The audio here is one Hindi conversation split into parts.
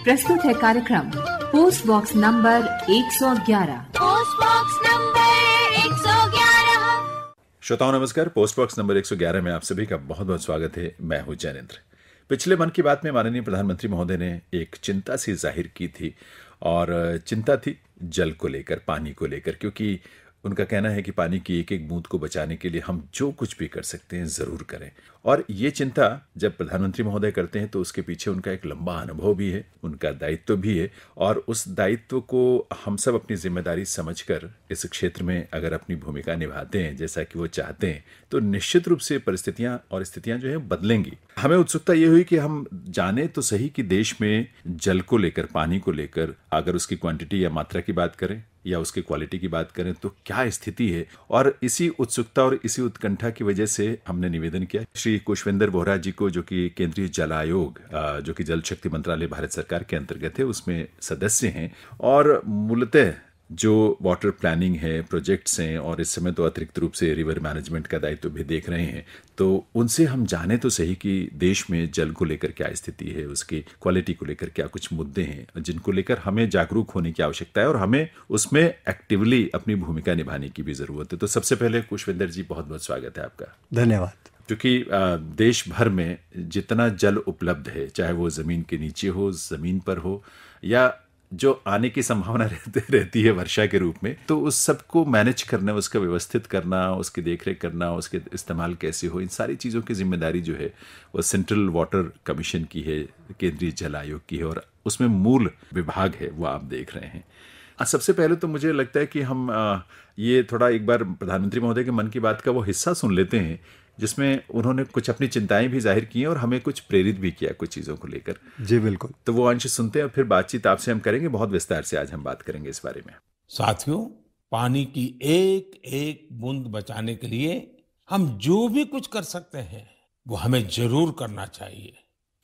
प्रस्तुत है कार्यक्रम post box number 111। Post box number 111। श्रोताओं नमस्कार। पोस्ट बॉक्स नंबर 111 में आप सभी का बहुत बहुत स्वागत है। मैं हूं जैनेन्द्र। पिछले मन की बात में माननीय प्रधानमंत्री महोदय ने एक चिंता सी जाहिर की थी और चिंता थी जल को लेकर, पानी को लेकर, क्योंकि उनका कहना है कि पानी की एक एक बूंद को बचाने के लिए हम जो कुछ भी कर सकते हैं जरूर करें। और ये चिंता जब प्रधानमंत्री महोदय करते हैं तो उसके पीछे उनका एक लंबा अनुभव भी है, उनका दायित्व भी है। और उस दायित्व को हम सब अपनी जिम्मेदारी समझकर इस क्षेत्र में अगर अपनी भूमिका निभाते हैं जैसा कि वो चाहते हैं तो निश्चित रूप से परिस्थितियां और स्थितियां जो है बदलेंगी। हमें उत्सुकता ये हुई कि हम जाने तो सही कि देश में जल को लेकर, पानी को लेकर, अगर उसकी क्वांटिटी या मात्रा की बात करें या उसकी क्वालिटी की बात करें तो क्या स्थिति है। और इसी उत्सुकता और इसी उत्कंठा की वजह से हमने निवेदन किया श्री कुशविंदर बोहरा जी को, जो कि केंद्रीय जल आयोग, जो कि जल शक्ति मंत्रालय भारत सरकार के अंतर्गत है, उसमें सदस्य हैं और मूलतः जो वाटर प्लानिंग है, प्रोजेक्ट्स हैं और इस समय तो अतिरिक्त रूप से रिवर मैनेजमेंट का दायित्व भी देख रहे हैं। तो उनसे हम जाने तो सही कि देश में जल को लेकर क्या स्थिति है, उसकी क्वालिटी को लेकर क्या कुछ मुद्दे हैं जिनको लेकर हमें जागरूक होने की आवश्यकता है और हमें उसमें एक्टिवली अपनी भूमिका निभाने की भी जरूरत है। तो सबसे पहले कुशविंदर जी, बहुत बहुत स्वागत है आपका। धन्यवाद। क्योंकि देश भर में जितना जल उपलब्ध है, चाहे वो जमीन के नीचे हो, जमीन पर हो या जो आने की संभावना रहती है वर्षा के रूप में, तो उस सबको मैनेज करना, उसका व्यवस्थित करना, उसकी देखरेख करना, उसके इस्तेमाल कैसे हो, इन सारी चीज़ों की जिम्मेदारी जो है वो सेंट्रल वाटर कमीशन की है, केंद्रीय जल आयोग की है और उसमें मूल विभाग है वो आप देख रहे हैं। सबसे पहले तो मुझे लगता है कि हम ये थोड़ा एक बार प्रधानमंत्री महोदय के मन की बात का वो हिस्सा सुन लेते हैं जिसमें उन्होंने कुछ अपनी चिंताएं भी जाहिर की हैं और हमें कुछ प्रेरित भी किया कुछ चीज़ों को लेकर। जी बिल्कुल। तो वो अंश सुनते हैं और फिर बातचीत आपसे हम करेंगे। बहुत विस्तार से आज हम बात करेंगे इस बारे में। साथियों, पानी की एक एक बूंद बचाने के लिए हम जो भी कुछ कर सकते हैं वो हमें जरूर करना चाहिए।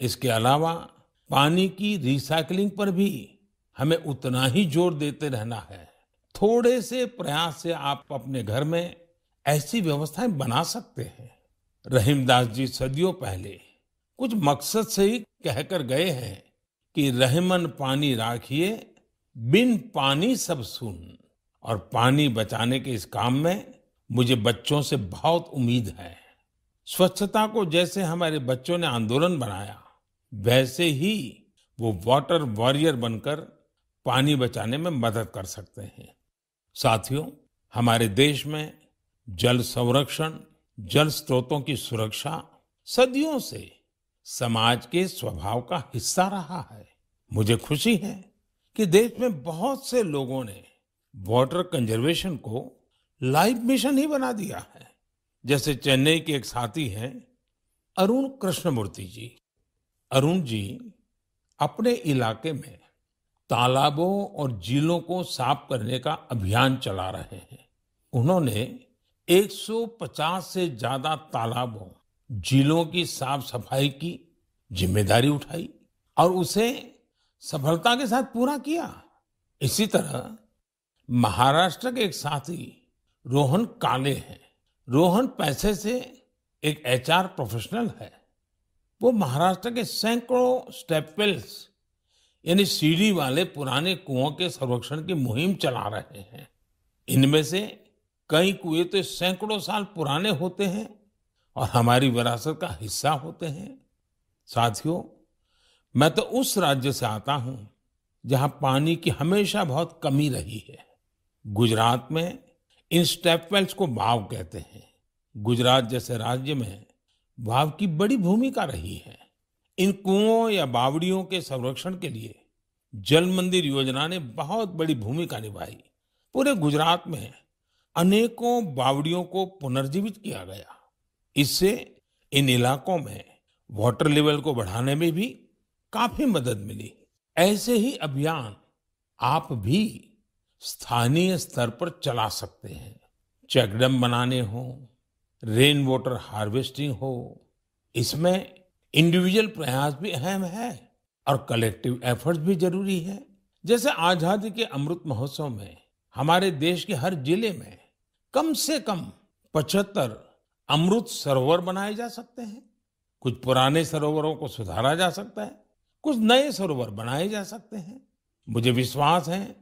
इसके अलावा पानी की रिसाइकलिंग पर भी हमें उतना ही जोर देते रहना है। थोड़े से प्रयास से आप अपने घर में ऐसी व्यवस्थाएं बना सकते हैं। रहीमदास जी सदियों पहले कुछ मकसद से ही कहकर गए हैं कि रहमन पानी राखिए, बिन पानी सब सुन। और पानी बचाने के इस काम में मुझे बच्चों से बहुत उम्मीद है। स्वच्छता को जैसे हमारे बच्चों ने आंदोलन बनाया, वैसे ही वो वाटर वॉरियर बनकर पानी बचाने में मदद कर सकते हैं। साथियों, हमारे देश में जल संरक्षण, जल स्रोतों की सुरक्षा सदियों से समाज के स्वभाव का हिस्सा रहा है। मुझे खुशी है कि देश में बहुत से लोगों ने वाटर कंजर्वेशन को लाइफ मिशन ही बना दिया है। जैसे चेन्नई के एक साथी हैं अरुण कृष्णमूर्ति जी। अरुण जी अपने इलाके में तालाबों और झीलों को साफ करने का अभियान चला रहे हैं। उन्होंने 150 से ज्यादा तालाबों, झीलों की साफ सफाई की जिम्मेदारी उठाई और उसे सफलता के साथ पूरा किया। इसी तरह महाराष्ट्र के एक साथी रोहन काले हैं। रोहन पैसे से एक एचआर प्रोफेशनल है। वो महाराष्ट्र के सैकड़ों स्टेप वेल्स यानी सीढ़ी वाले पुराने कुओं के संरक्षण की मुहिम चला रहे हैं। इनमें से कई कुएं तो सैकड़ों साल पुराने होते हैं और हमारी विरासत का हिस्सा होते हैं। साथियों, मैं तो उस राज्य से आता हूं जहां पानी की हमेशा बहुत कमी रही है। गुजरात में इन स्टेपवेल्स को बाव कहते हैं। गुजरात जैसे राज्य में बाव की बड़ी भूमिका रही है। इन कुओं या बावड़ियों के संरक्षण के लिए जल मंदिर योजना ने बहुत बड़ी भूमिका निभाई। पूरे गुजरात में अनेकों बावड़ियों को पुनर्जीवित किया गया। इससे इन इलाकों में वाटर लेवल को बढ़ाने में भी काफी मदद मिली। ऐसे ही अभियान आप भी स्थानीय स्तर पर चला सकते हैं। चेकडैम बनाने हो, रेन वाटर हार्वेस्टिंग हो, इसमें इंडिविजुअल प्रयास भी अहम है और कलेक्टिव एफर्ट्स भी जरूरी है। जैसे आजादी के अमृत महोत्सव में हमारे देश के हर जिले में कम से कम 75 अमृत सरोवर बनाए जा सकते हैं। कुछ पुराने सरोवरों को सुधारा जा सकता है कुछ नए सरोवर बनाए जा सकते हैं। मुझे विश्वास है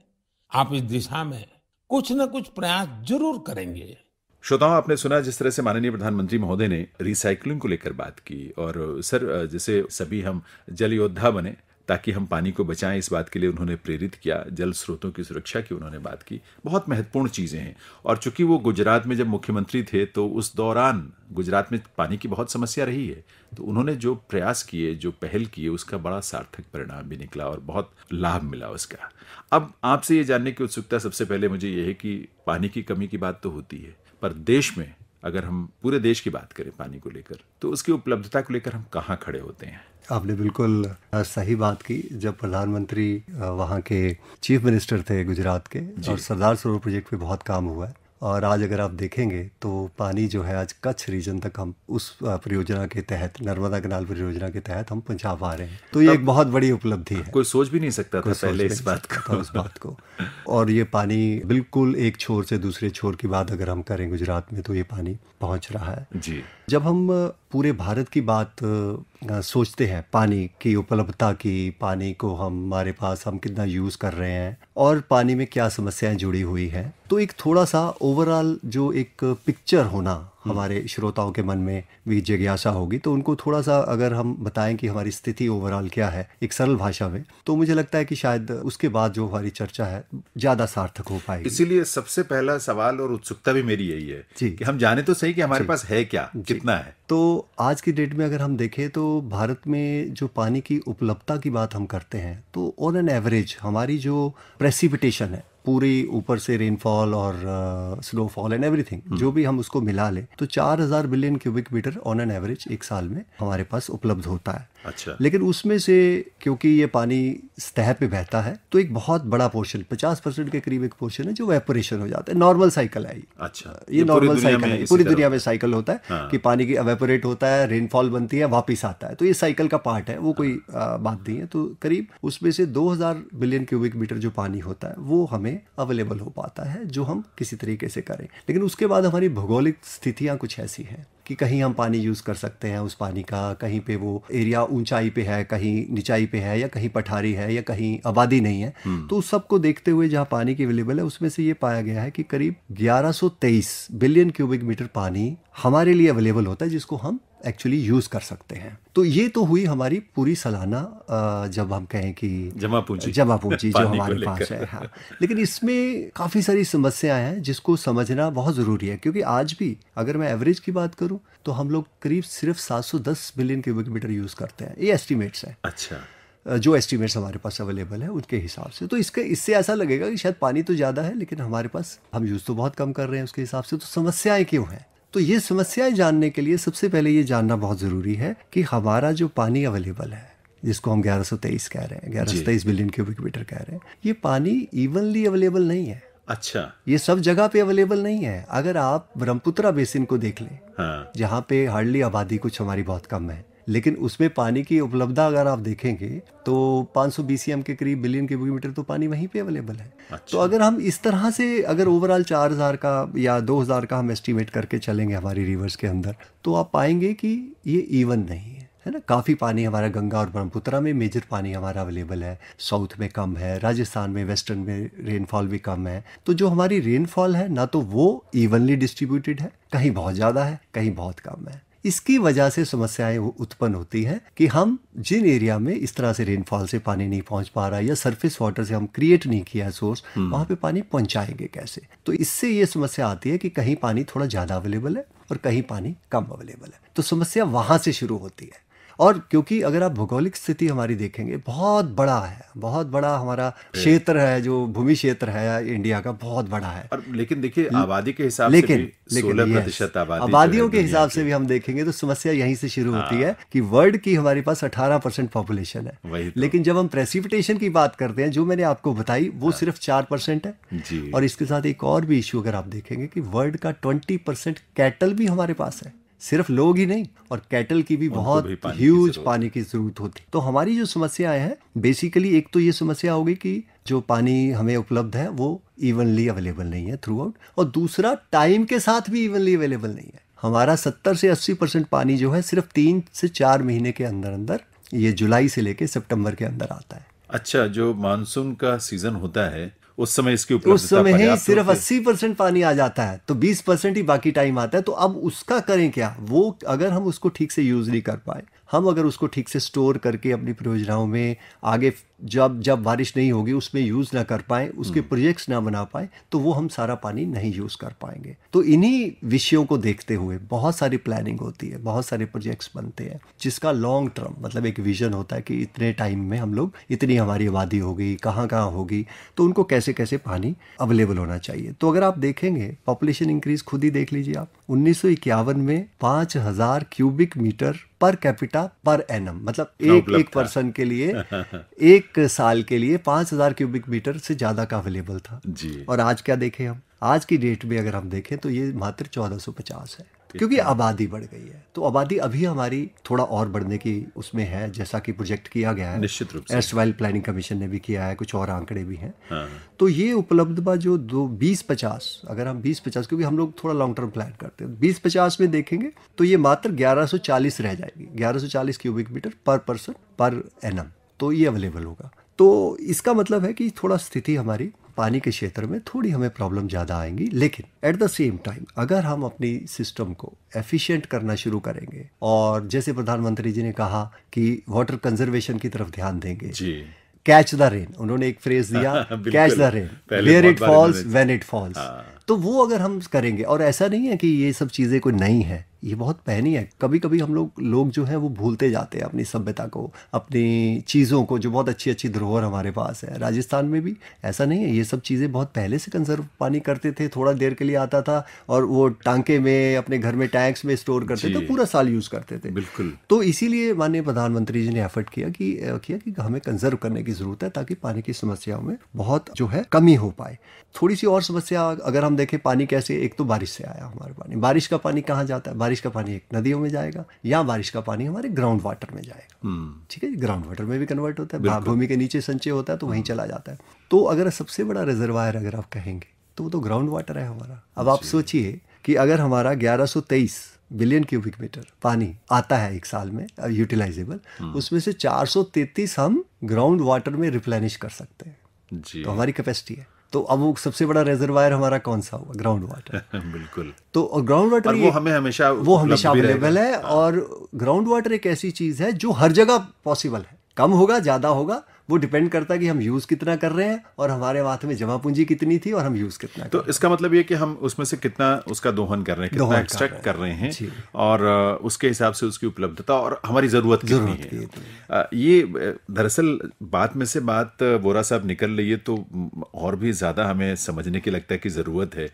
आप इस दिशा में कुछ न कुछ प्रयास जरूर करेंगे। श्रोताओं, आपने सुना जिस तरह से माननीय प्रधानमंत्री महोदय ने रिसाइकलिंग को लेकर बात की। और सर, जैसे सभी हम जल योद्धा बने ताकि हम पानी को बचाएं, इस बात के लिए उन्होंने प्रेरित किया। जल स्रोतों की सुरक्षा की उन्होंने बात की। बहुत महत्वपूर्ण चीज़ें हैं। और चूंकि वो गुजरात में जब मुख्यमंत्री थे तो उस दौरान गुजरात में पानी की बहुत समस्या रही है, तो उन्होंने जो प्रयास किए, जो पहल किए, उसका बड़ा सार्थक परिणाम भी निकला और बहुत लाभ मिला उसका। अब आपसे ये जानने की उत्सुकता सबसे पहले मुझे ये है कि पानी की कमी की बात तो होती है, पर देश में अगर हम पूरे देश की बात करें पानी को लेकर, तो उसकी उपलब्धता को लेकर हम कहाँ खड़े होते हैं? आपने बिल्कुल सही बात की। जब प्रधानमंत्री वहाँ के चीफ मिनिस्टर थे गुजरात के, और सरदार सरोवर प्रोजेक्ट पे बहुत काम हुआ है। और आज अगर आप देखेंगे तो पानी जो है आज कच्छ रीजन तक हम उस परियोजना के तहत, नर्मदा कैनाल परियोजना के तहत हम पहुंचा पा रहे हैं। तो ये एक बहुत बड़ी उपलब्धि है। कोई सोच भी नहीं सकता था पहले इस बात को। और ये पानी बिल्कुल एक छोर से दूसरे छोर की बात अगर हम करें गुजरात में, तो ये पानी पहुंच रहा है जी। जब हम पूरे भारत की बात सोचते हैं, पानी की उपलब्धता की, पानी को हमारे पास हम कितना यूज़ कर रहे हैं और पानी में क्या समस्याएं जुड़ी हुई हैं, तो एक थोड़ा सा ओवरऑल जो एक पिक्चर होना हमारे श्रोताओं के मन में भी जिज्ञासा होगी। तो उनको थोड़ा सा अगर हम बताएं कि हमारी स्थिति ओवरऑल क्या है एक सरल भाषा में, तो मुझे लगता है कि शायद उसके बाद जो हमारी चर्चा है ज़्यादा सार्थक हो पाएगी। इसीलिए सबसे पहला सवाल और उत्सुकता भी मेरी यही है कि हम जाने तो सही कि हमारे पास है क्या, कितना है। तो आज की डेट में अगर हम देखें तो भारत में जो पानी की उपलब्धता की बात हम करते हैं, तो ऑन एन एवरेज हमारी जो प्रेसिपिटेशन है, पूरी ऊपर से रेनफॉल और स्नोफॉल एंड एवरीथिंग जो भी हम उसको मिला लें, तो 4000 billion cubic metre on an average एक साल में हमारे पास उपलब्ध होता है। अच्छा। लेकिन उसमें से क्योंकि ये पानी सतह पे बहता है, तो एक बहुत बड़ा पोर्शन 50% के करीब एक पोर्शन है जो वेपोरेशन हो जाता है। नॉर्मल साइकिल है। अच्छा, ये नॉर्मल साइकिल है, पूरी दुनिया में साइकिल होता है। हाँ। कि पानी की एवेपोरेट होता है, रेनफॉल बनती है, वापिस आता है, तो ये साइकिल का पार्ट है, वो कोई बात नहीं है। तो करीब उसमें से 2000 बिलियन क्यूबिक मीटर जो पानी होता है वो हमें अवेलेबल हो पाता है, जो हम किसी तरीके से करें। लेकिन उसके बाद हमारी भौगोलिक स्थितियां कुछ ऐसी हैं कि कहीं हम पानी यूज़ कर सकते हैं उस पानी का, कहीं पे वो एरिया ऊंचाई पे है, कहीं निचाई पे है, या कहीं पठारी है, या कहीं आबादी नहीं है। तो उस सबको देखते हुए जहाँ पानी की अवेलेबल है, उसमें से ये पाया गया है कि करीब 1123 बिलियन क्यूबिक मीटर पानी हमारे लिए अवेलेबल होता है, जिसको हम एक्चुअली यूज़ कर सकते हैं। तो ये तो हुई हमारी पूरी सालाना जब हम कहें कि जमा पूंजी जो हमारे पास है। हाँ। लेकिन इसमें काफ़ी सारी समस्याएं हैं जिसको समझना बहुत ज़रूरी है, क्योंकि आज भी अगर मैं एवरेज की बात करूं तो हम लोग करीब सिर्फ 710 बिलियन क्यूबिक मीटर यूज़ करते हैं। ये एस्टिमेट्स हैं। अच्छा। जो एस्टिमेट्स हमारे पास अवेलेबल है उनके हिसाब से, तो इससे ऐसा लगेगा कि शायद पानी तो ज़्यादा है, लेकिन हमारे पास हम यूज़ तो बहुत कम कर रहे हैं उसके हिसाब से। तो समस्याएं क्यों हैं? तो ये समस्याएं जानने के लिए सबसे पहले ये जानना बहुत ज़रूरी है कि हमारा जो पानी अवेलेबल है, जिसको हम 1123 कह रहे हैं, 1123 बिलियन क्यूबिक मीटर कह रहे हैं, ये पानी इवनली अवेलेबल नहीं है। अच्छा। ये सब जगह पे अवेलेबल नहीं है। अगर आप ब्रह्मपुत्रा बेसिन को देख लें, हाँ। जहाँ पे हार्डली आबादी कुछ हमारी बहुत कम है, लेकिन उसमें पानी की उपलब्धता अगर आप देखेंगे तो 500 BCM के करीब बिलियन क्यूबिक मीटर तो पानी वहीं पे अवेलेबल है। अच्छा। तो अगर हम इस तरह से अगर ओवरऑल 4000 का या 2000 का हम एस्टिमेट करके चलेंगे हमारी रिवर्स के अंदर, तो आप पाएंगे कि ये इवन नहीं है ना। काफ़ी पानी हमारा गंगा और ब्रह्मपुत्रा में मेजर पानी हमारा अवेलेबल है, साउथ में कम है, राजस्थान में, वेस्टर्न में रेनफॉल भी कम है। तो जो हमारी रेनफॉल है ना, तो वो इवनली डिस्ट्रीब्यूटेड है, कहीं बहुत ज़्यादा है, कहीं बहुत कम है। इसकी वजह से समस्याएं उत्पन्न होती हैं कि हम जिन एरिया में इस तरह से रेनफॉल से पानी नहीं पहुंच पा रहा, या सरफेस वाटर से हम क्रिएट नहीं किया है सोर्स, वहां पे पानी पहुंचाएंगे कैसे। तो इससे ये समस्या आती है कि कहीं पानी थोड़ा ज़्यादा अवेलेबल है और कहीं पानी कम अवेलेबल है। तो समस्या वहां से शुरू होती है। और क्योंकि अगर आप भौगोलिक स्थिति हमारी देखेंगे, बहुत बड़ा है, बहुत बड़ा हमारा क्षेत्र है, जो भूमि क्षेत्र है इंडिया का, बहुत बड़ा है। और लेकिन देखिए आबादी के हिसाब से भी 16% आबादियों के हिसाब से भी हम देखेंगे तो समस्या यहीं से शुरू होती है कि वर्ल्ड की हमारे पास 18% पॉपुलेशन है, लेकिन जब हम प्रेसिपिटेशन की बात करते हैं, जो मैंने आपको बताई, वो सिर्फ 4% है। और इसके साथ एक और भी इश्यू अगर आप देखेंगे कि वर्ल्ड का 20% कैटल भी हमारे पास है। सिर्फ लोग ही नहीं, और कैटल की भी बहुत ह्यूज पानी की जरूरत होती। तो हमारी जो समस्याएं हैं बेसिकली, एक तो ये समस्या होगी कि जो पानी हमें उपलब्ध है वो इवनली अवेलेबल नहीं है थ्रू आउट, और दूसरा टाइम के साथ भी इवनली अवेलेबल नहीं है। हमारा 70 से 80% पानी जो है सिर्फ 3 से 4 महीने के अंदर अंदर ये जुलाई से लेके सितंबर के अंदर आता है। अच्छा, जो मानसून का सीजन होता है उस समय इसकी उपलब्धता उस समय ही पर्याप्त सिर्फ होती है? 80% पानी आ जाता है, तो 20% ही बाकी टाइम आता है। तो अब उसका करें क्या? वो अगर हम उसको ठीक से यूज नहीं कर पाए, हम अगर उसको ठीक से स्टोर करके अपनी परियोजनाओं में आगे जब बारिश नहीं होगी उसमें यूज ना कर पाए, उसके प्रोजेक्ट्स ना बना पाए, तो वो हम सारा पानी नहीं यूज कर पाएंगे। तो इन्हीं विषयों को देखते हुए बहुत सारी प्लानिंग होती है, बहुत सारे प्रोजेक्ट्स बनते हैं, जिसका लॉन्ग टर्म मतलब एक विजन होता है कि इतने टाइम में हम लोग, इतनी हमारी आबादी होगी, कहाँ कहाँ होगी, तो उनको कैसे कैसे पानी अवेलेबल होना चाहिए। तो अगर आप देखेंगे पॉपुलेशन इंक्रीज खुद ही देख लीजिए आप, 1951 में 5000 cubic metre per capita per annum, मतलब एक पर्सन के लिए एक साल के लिए 5000 क्यूबिक मीटर से ज्यादा का अवेलेबल था जी। और आज क्या देखें हम, आज की डेट में अगर हम देखें तो ये मात्र 1450 है, क्योंकि आबादी बढ़ गई है। तो आबादी अभी हमारी थोड़ा और बढ़ने की उसमें है, जैसा कि प्रोजेक्ट किया गया है, निश्चित रूप से एर्स्टवाइल प्लानिंग कमीशन ने भी किया है, कुछ और आंकड़े भी हैं। हाँ। तो ये उपलब्धता जो 2050, अगर हम 2050, क्योंकि हम लोग थोड़ा लॉन्ग टर्म प्लान करते हैं, 2050 में देखेंगे तो ये मात्र 1140 रह जाएगी, 1140 क्यूबिक मीटर पर पर्सन पर एनम, तो ये अवेलेबल होगा। तो इसका मतलब है कि थोड़ा स्थिति हमारी पानी के क्षेत्र में थोड़ी हमें प्रॉब्लम ज़्यादा आएंगी, लेकिन एट द सेम टाइम अगर हम अपनी सिस्टम को एफिशिएंट करना शुरू करेंगे और जैसे प्रधानमंत्री जी ने कहा कि वाटर कंजर्वेशन की तरफ ध्यान देंगे जी। कैच द रेन, उन्होंने एक फ्रेज दिया, कैच द रेन पहले वेयर बहुत इट बार फॉल्स इन्होंने- व्हेन इट फॉल्स। तो वो अगर हम करेंगे, और ऐसा नहीं है कि ये सब चीज़ें कोई नई है, ये बहुत पहनी है। कभी कभी हम लोग जो है वो भूलते जाते हैं अपनी सभ्यता को, अपनी चीज़ों को, जो बहुत अच्छी अच्छी धरोहर हमारे पास है। राजस्थान में भी ऐसा नहीं है, ये सब चीज़ें बहुत पहले से कंजर्व पानी करते थे, थोड़ा देर के लिए आता था और वो टांके में अपने घर में टैंक्स में स्टोर करते थे, पूरा साल यूज़ करते थे। बिल्कुल। तो इसीलिए माननीय प्रधानमंत्री जी ने एफर्ट किया कि हमें कंजर्व करने की ज़रूरत है, ताकि पानी की समस्याओं में बहुत जो है कमी हो पाए। थोड़ी सी और समस्या अगर हम देखें, पानी कैसे, एक तो बारिश से आया हमारा पानी, बारिश का पानी कहाँ जाता है? बारिश का पानी एक नदियों में जाएगा, या बारिश का पानी हमारे ग्राउंड वाटर में जाएगा। ठीक है, ग्राउंड वाटर में भी कन्वर्ट होता है, भूमि के नीचे संचय होता है, तो वहीं चला जाता है। तो अगर सबसे बड़ा रिजर्वायर अगर आप कहेंगे तो वो तो ग्राउंड वाटर है हमारा। अब आप सोचिए कि अगर हमारा 1123 बिलियन क्यूबिक मीटर पानी आता है एक साल में यूटिलाइजेबल, उसमें से 433 हम ग्राउंड वाटर में रिप्लेनिश कर सकते हैं जी। तो हमारी कैपेसिटी है। तो अब वो सबसे बड़ा रिजर्वायर हमारा कौन सा हुआ? Ground water. बिल्कुल। तो ग्राउंड वाटर और वो हमें हमेशा अवेलेबल है। और ग्राउंड वाटर एक ऐसी चीज है जो हर जगह पॉसिबल है, कम होगा ज्यादा होगा, वो डिपेंड करता है कि हम यूज कितना कर रहे हैं और हमारे हाथ में जमा पूंजी कितनी थी और हम यूज कितना तो इसका मतलब ये कि हम उसमें से कितना उसका दोहन कर रहे हैं, कितना एक्सट्रैक्ट कर रहे हैं, और उसके हिसाब से उसकी उपलब्धता और हमारी जरूरत कितनी है। ये दरअसल बात में से बात वोरा साहब निकल रही है, तो और भी ज्यादा हमें समझने की लगता है कि जरूरत है,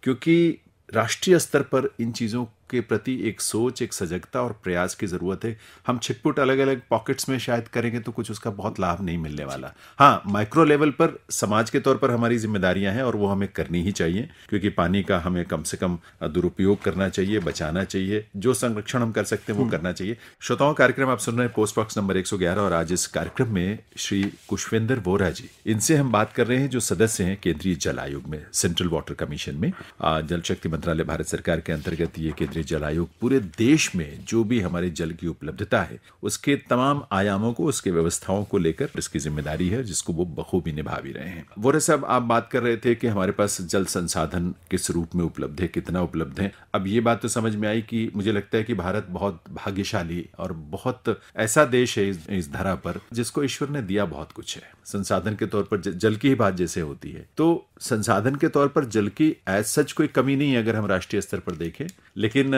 क्योंकि राष्ट्रीय स्तर पर इन चीजों के प्रति एक सोच, एक सजगता और प्रयास की जरूरत है। हम छिटपुट अलग अलग पॉकेट्स में शायद करेंगे तो कुछ उसका बहुत लाभ नहीं मिलने वाला। हाँ, माइक्रो लेवल पर समाज के तौर पर हमारी जिम्मेदारियां हैं और वो हमें करनी ही चाहिए, क्योंकि पानी का हमें कम से कम दुरुपयोग करना चाहिए, बचाना चाहिए, जो संरक्षण हम कर सकते हैं वो करना चाहिए। श्रोताओं, कार्यक्रम आप सुन रहे हैं पोस्ट बॉक्स नंबर 111 और आज इस कार्यक्रम में श्री कुशवेंद्र वोरा जी, इनसे हम बात कर रहे हैं, जो सदस्य हैं केंद्रीय जल आयोग में, सेंट्रल वाटर कमीशन में। जल शक्ति मंत्रालय भारत सरकार के अंतर्गत ये केंद्रीय जल आयोग पूरे देश में जो भी हमारे जल की उपलब्धता है उसके तमाम आयामों को, उसके व्यवस्थाओं को लेकर इसकी जिम्मेदारी है, जिसको वो बखूबी निभा भी रहे हैं। वोरा साहब, आप बात कर रहे थे कि हमारे पास जल संसाधन किस रूप में उपलब्ध है, कितना उपलब्ध है। अब ये बात तो समझ में आई कि मुझे लगता है कि भारत बहुत भाग्यशाली और बहुत ऐसा देश है इस धरा पर जिसको ईश्वर ने दिया बहुत कुछ है। संसाधन के तौर पर जल की ही बात जैसे होती है, तो संसाधन के तौर पर जल की एज सच कोई कमी नहीं है अगर हम राष्ट्रीय स्तर पर देखें, लेकिन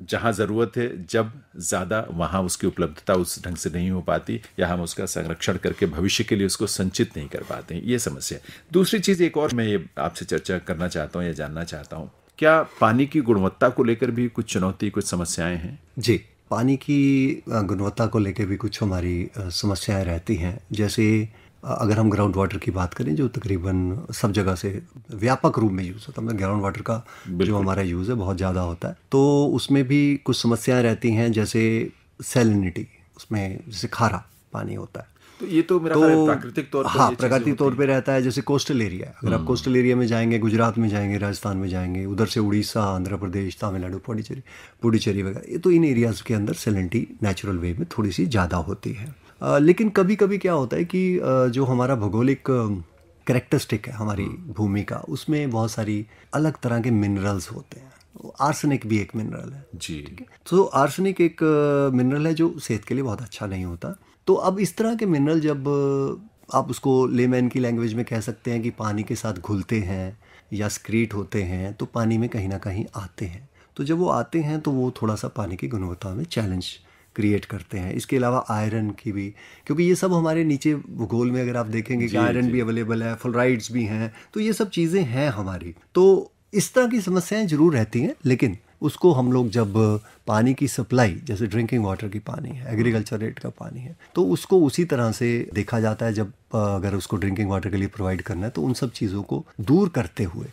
जहां जरूरत है, जब ज्यादा, वहां उसकी उपलब्धता उस ढंग से नहीं हो पाती, या हम उसका संरक्षण करके भविष्य के लिए उसको संचित नहीं कर पाते हैं, ये समस्या है। दूसरी चीज एक और मैं ये आपसे चर्चा करना चाहता हूँ या जानना चाहता हूँ, क्या पानी की गुणवत्ता को लेकर भी कुछ चुनौती, कुछ समस्याएं हैं? जी, पानी की गुणवत्ता को लेकर भी कुछ हमारी समस्याएं रहती हैं। जैसे अगर हम ग्राउंड वाटर की बात करें, जो तकरीबन सब जगह से व्यापक रूप में यूज़ होता है, ग्राउंड वाटर का जो हमारा यूज़ है बहुत ज़्यादा होता है, तो उसमें भी कुछ समस्याएं रहती हैं, जैसे सैलिनिटी, उसमें जैसे खारा पानी होता है। तो ये तो मेरा ख्याल है प्राकृतिक तौर पर हाँ, ये प्राकृतिक चीज़ें तौर होती पे रहता है। जैसे कोस्टल एरिया है, अगर आप कोस्टल एरिया में जाएंगे, गुजरात में जाएंगे, राजस्थान में जाएंगे, उधर से उड़ीसा, आंध्र प्रदेश, तमिलनाडु, पुडुचेरी वगैरह, ये तो इन एरियाज़ के अंदर सैलिनिटी नेचुरल वे में थोड़ी सी ज़्यादा होती है। लेकिन कभी कभी क्या होता है कि जो हमारा भौगोलिक कैरेक्टरिस्टिक है हमारी भूमि का, उसमें बहुत सारी अलग तरह के मिनरल्स होते हैं। आर्सेनिक भी एक मिनरल है जी। ठीक है, तो आर्सेनिक एक मिनरल है जो सेहत के लिए बहुत अच्छा नहीं होता। तो अब इस तरह के मिनरल जब आप उसको लेमैन की लैंग्वेज में कह सकते हैं कि पानी के साथ घुलते हैं या स्क्रीट होते हैं, तो पानी में कहीं ना कहीं आते हैं। तो जब वो आते हैं तो वो थोड़ा सा पानी की गुणवत्ता में चैलेंज क्रिएट करते हैं। इसके अलावा आयरन की भी, क्योंकि ये सब हमारे नीचे भूगोल में अगर आप देखेंगे कि आयरन भी अवेलेबल है, फ्लोराइड्स भी हैं, तो ये सब चीज़ें हैं हमारी। तो इस तरह की समस्याएं जरूर रहती हैं, लेकिन उसको हम लोग जब पानी की सप्लाई, जैसे ड्रिंकिंग वाटर की पानी है, एग्रीकल्चर रेट का पानी है, तो उसको उसी तरह से देखा जाता है। जब अगर उसको ड्रिंकिंग वाटर के लिए प्रोवाइड करना है तो उन सब चीज़ों को दूर करते हुए,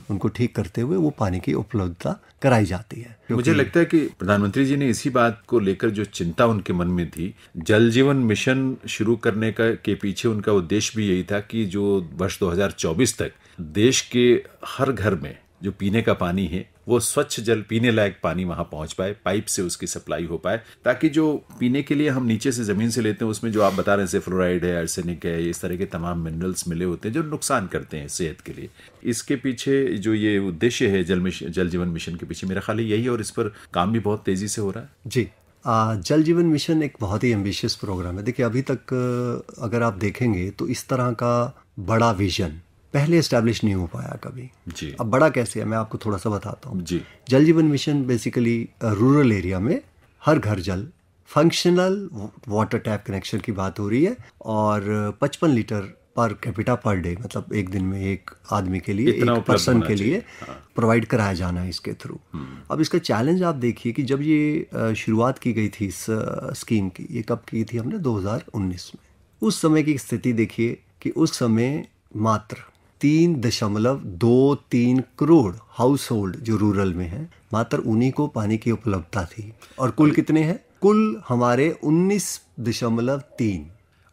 उनको ठीक करते हुए वो पानी की उपलब्धता कराई जाती है। मुझे लगता है कि प्रधानमंत्री जी ने इसी बात को लेकर जो चिंता उनके मन में थी, जल जीवन मिशन शुरू करने के पीछे उनका उद्देश्य भी यही था कि जो वर्ष 2024 तक देश के हर घर में जो पीने का पानी है वो स्वच्छ जल, पीने लायक पानी वहां पहुंच पाए, पाइप से उसकी सप्लाई हो पाए, ताकि जो पीने के लिए हम नीचे से जमीन से लेते हैं उसमें जो आप बता रहे हैं फ्लोराइड है, आर्सेनिक है, इस तरह के तमाम मिनरल्स मिले होते हैं जो नुकसान करते हैं सेहत के लिए। इसके पीछे जो ये उद्देश्य है जल जीवन मिशन के पीछे, मेरा ख्याल है यही, और इस पर काम भी बहुत तेजी से हो रहा है। जी, जल जीवन मिशन एक बहुत ही एम्बिशियस प्रोग्राम है। देखिए, अभी तक अगर आप देखेंगे तो इस तरह का बड़ा विजन पहले एस्टैब्लिश नहीं हो पाया कभी जी। अब बड़ा कैसे है, मैं आपको थोड़ा सा बताता हूँ जी। जल जीवन मिशन बेसिकली रूरल एरिया में हर घर जल, फंक्शनल वाटर टैप कनेक्शन की बात हो रही है, और 55 लीटर पर कैपिटा पर डे, मतलब एक दिन में एक आदमी के लिए, एक पर्सन के लिए प्रोवाइड कराया जाना है इसके थ्रू। अब इसका चैलेंज आप देखिए कि जब ये शुरुआत की गई थी इस स्कीम की, ये कब की थी हमने, 2019 में। उस समय की स्थिति देखिए कि उस समय मात्र 3.23 करोड़ हाउस होल्ड जो रूरल में है, मात्र उन्हीं को पानी की उपलब्धता थी। और कुल कितने हैं? कुल हमारे 19.3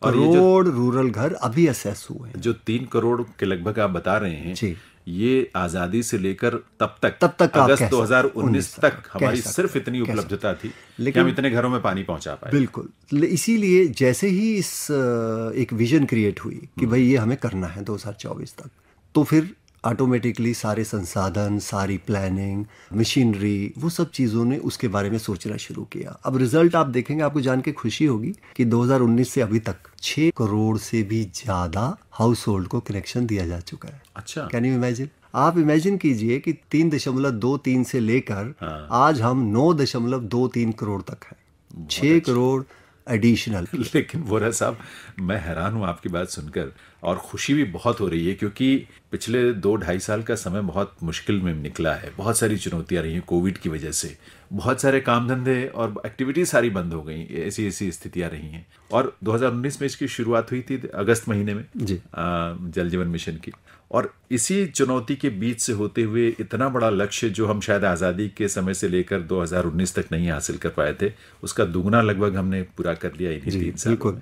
करोड़ रूरल घर अभी असेस हुए हैं। जो 3 करोड़ के लगभग आप बता रहे हैं जी, ये आजादी से लेकर तब तक अगस्त 2019 तक हमारी सिर्फ इतनी उपलब्धता थी कि हम इतने घरों में पानी पहुंचा पाए। बिल्कुल। इसीलिए जैसे ही इस एक विजन क्रिएट हुई कि भाई ये हमें करना है 2024 तक, तो फिर ऑटोमेटिकली सारे संसाधन, सारी प्लानिंग, मशीनरी, वो सब चीज़ों ने उसके बारे में सोचना शुरू किया। अब रिजल्ट आप देखेंगे, आपको जान के खुशी होगी कि 2019 से अभी तक 6 करोड़ से भी ज़्यादा हाउस होल्ड को कनेक्शन दिया जा चुका है। अच्छा, कैन यू इमेजिन? आप इमेजिन कीजिए कि 3.23 से लेकर आज हम 9.23 करोड़ तक है, 6 करोड़ एडिशनल। लेकिन वोरा साहब, मैं हैरान हूँ आपकी बात सुनकर, और खुशी भी बहुत हो रही है, क्योंकि पिछले 2-2.5 साल का समय बहुत मुश्किल में निकला है। बहुत सारी चुनौतियां रही हैं कोविड की वजह से, बहुत सारे काम धंधे और एक्टिविटी सारी बंद हो गई, ऐसी स्थितियां रही हैं। और 2019 में इसकी शुरुआत हुई थी अगस्त महीने में जी, जल जीवन मिशन की, और इसी चुनौती के बीच से होते हुए इतना बड़ा लक्ष्य जो हम शायद आज़ादी के समय से लेकर 2019 तक नहीं हासिल कर पाए थे, उसका दुगना लगभग हमने पूरा कर लिया इन्हीं 3 साल। बिल्कुल।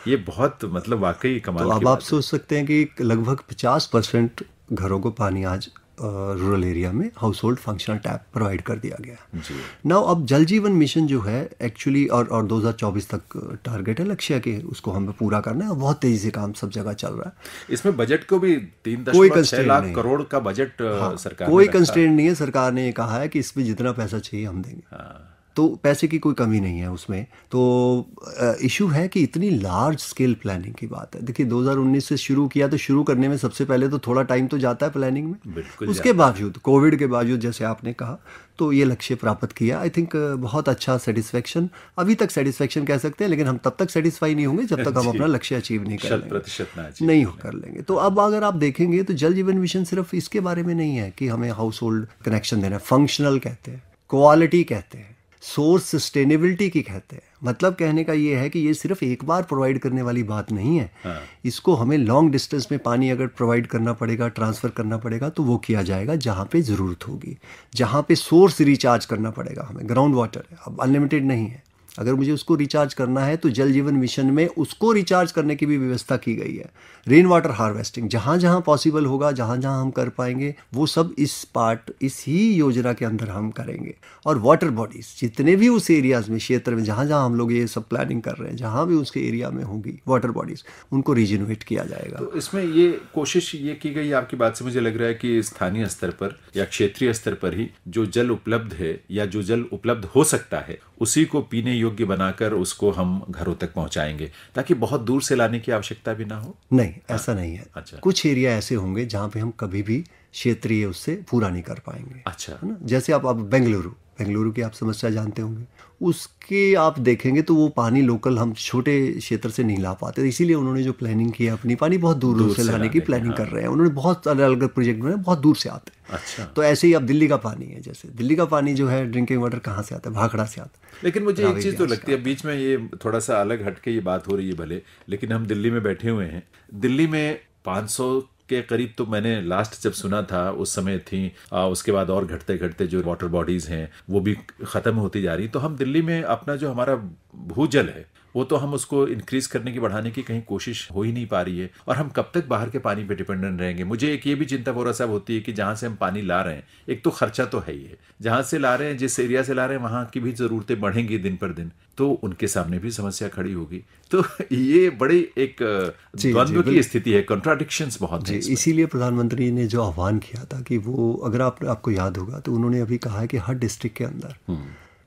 ये बहुत, मतलब वाकई कमाल तो की अब बात आप सोच सकते हैं कि लगभग 50% घरों को पानी आज रूरल एरिया में house hold functional tap provide कर दिया गया जी। नाउ अब जल जीवन मिशन जो है एक्चुअली, और 2024 तक टारगेट है, लक्ष्य के उसको हमें पूरा करना है। बहुत तेजी से काम सब जगह चल रहा है। इसमें बजट को भी 3.6 लाख करोड़ का बजट सरकार कोई कंस्ट्रेंट नहीं है। सरकार ने कहा है कि इसमें जितना पैसा चाहिए हम देंगे, तो पैसे की कोई कमी नहीं है उसमें। तो इशू है कि इतनी लार्ज स्केल प्लानिंग की बात है। देखिए 2019 से शुरू किया, तो शुरू करने में सबसे पहले तो थोड़ा टाइम तो जाता है प्लानिंग में। बिल्कुल। उसके बावजूद, कोविड के बावजूद, जैसे आपने कहा, तो ये लक्ष्य प्राप्त किया। आई थिंक बहुत अच्छा सेटिस्फेक्शन, अभी तक सेटिस्फेक्शन कह सकते हैं, लेकिन हम तब तक सेटिस्फाई नहीं होंगे जब तक हम अपना लक्ष्य अचीव नहीं कर लेंगे, नहीं कर लेंगे। तो अब अगर आप देखेंगे तो जल जीवन मिशन सिर्फ इसके बारे में नहीं है कि हमें हाउस होल्ड कनेक्शन देना है। फंक्शनल कहते हैं, क्वालिटी कहते हैं, सोर्स सस्टेनेबिलिटी की कहते हैं। मतलब कहने का ये है कि ये सिर्फ एक बार प्रोवाइड करने वाली बात नहीं है। इसको हमें लॉन्ग डिस्टेंस में पानी अगर प्रोवाइड करना पड़ेगा, ट्रांसफ़र करना पड़ेगा, तो वो किया जाएगा जहाँ पे ज़रूरत होगी। जहाँ पे सोर्स रिचार्ज करना पड़ेगा हमें, ग्राउंड वाटर है, अब अनलिमिटेड नहीं है, अगर मुझे उसको रिचार्ज करना है तो जल जीवन मिशन में उसको रिचार्ज करने की भी व्यवस्था की गई है। रेन वाटर हार्वेस्टिंग जहाँ जहाँ पॉसिबल होगा, जहाँ जहाँ हम कर पाएंगे वो सब इस ही योजना के अंदर हम करेंगे। और वाटर बॉडीज जितने भी उस एरियाज में, क्षेत्र में जहाँ जहाँ हम लोग ये सब प्लानिंग कर रहे हैं, जहाँ भी उसके एरिया में होंगी वाटर बॉडीज, उनको रिजेनरेट किया जाएगा। तो इसमें ये कोशिश ये की गई, आपकी बात से मुझे लग रहा है कि स्थानीय स्तर पर या क्षेत्रीय स्तर पर ही जो जल उपलब्ध है या जो जल उपलब्ध हो सकता है उसी को पीने योग्य बनाकर उसको हम घरों तक पहुंचाएंगे, ताकि बहुत दूर से लाने की आवश्यकता भी ना हो। नहीं, ऐसा नहीं है। अच्छा। कुछ एरिया ऐसे होंगे जहाँ पे हम कभी भी क्षेत्रीय उससे पूरा नहीं कर पाएंगे। अच्छा। है ना, जैसे आप बेंगलुरु की आप समस्या जानते होंगे, उसके आप देखेंगे तो वो पानी लोकल हम छोटे क्षेत्र से नहीं ला पाते, इसीलिए उन्होंने जो प्लानिंग की है अपनी, पानी बहुत दूर से लाने की प्लानिंग कर रहे हैं। उन्होंने बहुत अलग अलग प्रोजेक्ट बनाए, बहुत दूर से आते हैं। अच्छा। तो ऐसे ही अब दिल्ली का पानी है, जैसे दिल्ली का पानी जो है ड्रिंकिंग वाटर कहाँ से आता है? भाखड़ा से आता है। लेकिन मुझे एक चीज तो लगती है, बीच में ये थोड़ा सा अलग हटके ये बात हो रही है भले, लेकिन हम दिल्ली में बैठे हुए हैं। दिल्ली में 500 के करीब तो मैंने लास्ट जब सुना था उस समय थी, उसके बाद और घटते घटते जो वाटर बॉडीज हैं वो भी खत्म होती जा रही। तो हम दिल्ली में अपना जो हमारा भूजल है वो तो हम उसको इंक्रीज करने की, बढ़ाने की कहीं कोशिश हो ही नहीं पा रही है। और हम कब तक बाहर के पानी पे डिपेंडेंट रहेंगे? मुझे एक ये भी चिंता बोरा साहब होती है कि जहाँ से हम पानी ला रहे हैं, एक तो खर्चा तो है ही है, जहाँ से ला रहे हैं, जिस एरिया से ला रहे हैं, वहाँ की भी जरूरतें बढ़ेंगी दिन पर दिन, तो उनके सामने भी समस्या खड़ी होगी। तो ये बड़ी एक द्वंद्व की स्थिति है, कॉन्ट्राडिक्शंस बहुत हैं। इसीलिए प्रधानमंत्री ने जो आह्वान किया था कि वो, अगर आपको याद होगा तो उन्होंने अभी कहा है कि हर डिस्ट्रिक्ट के अंदर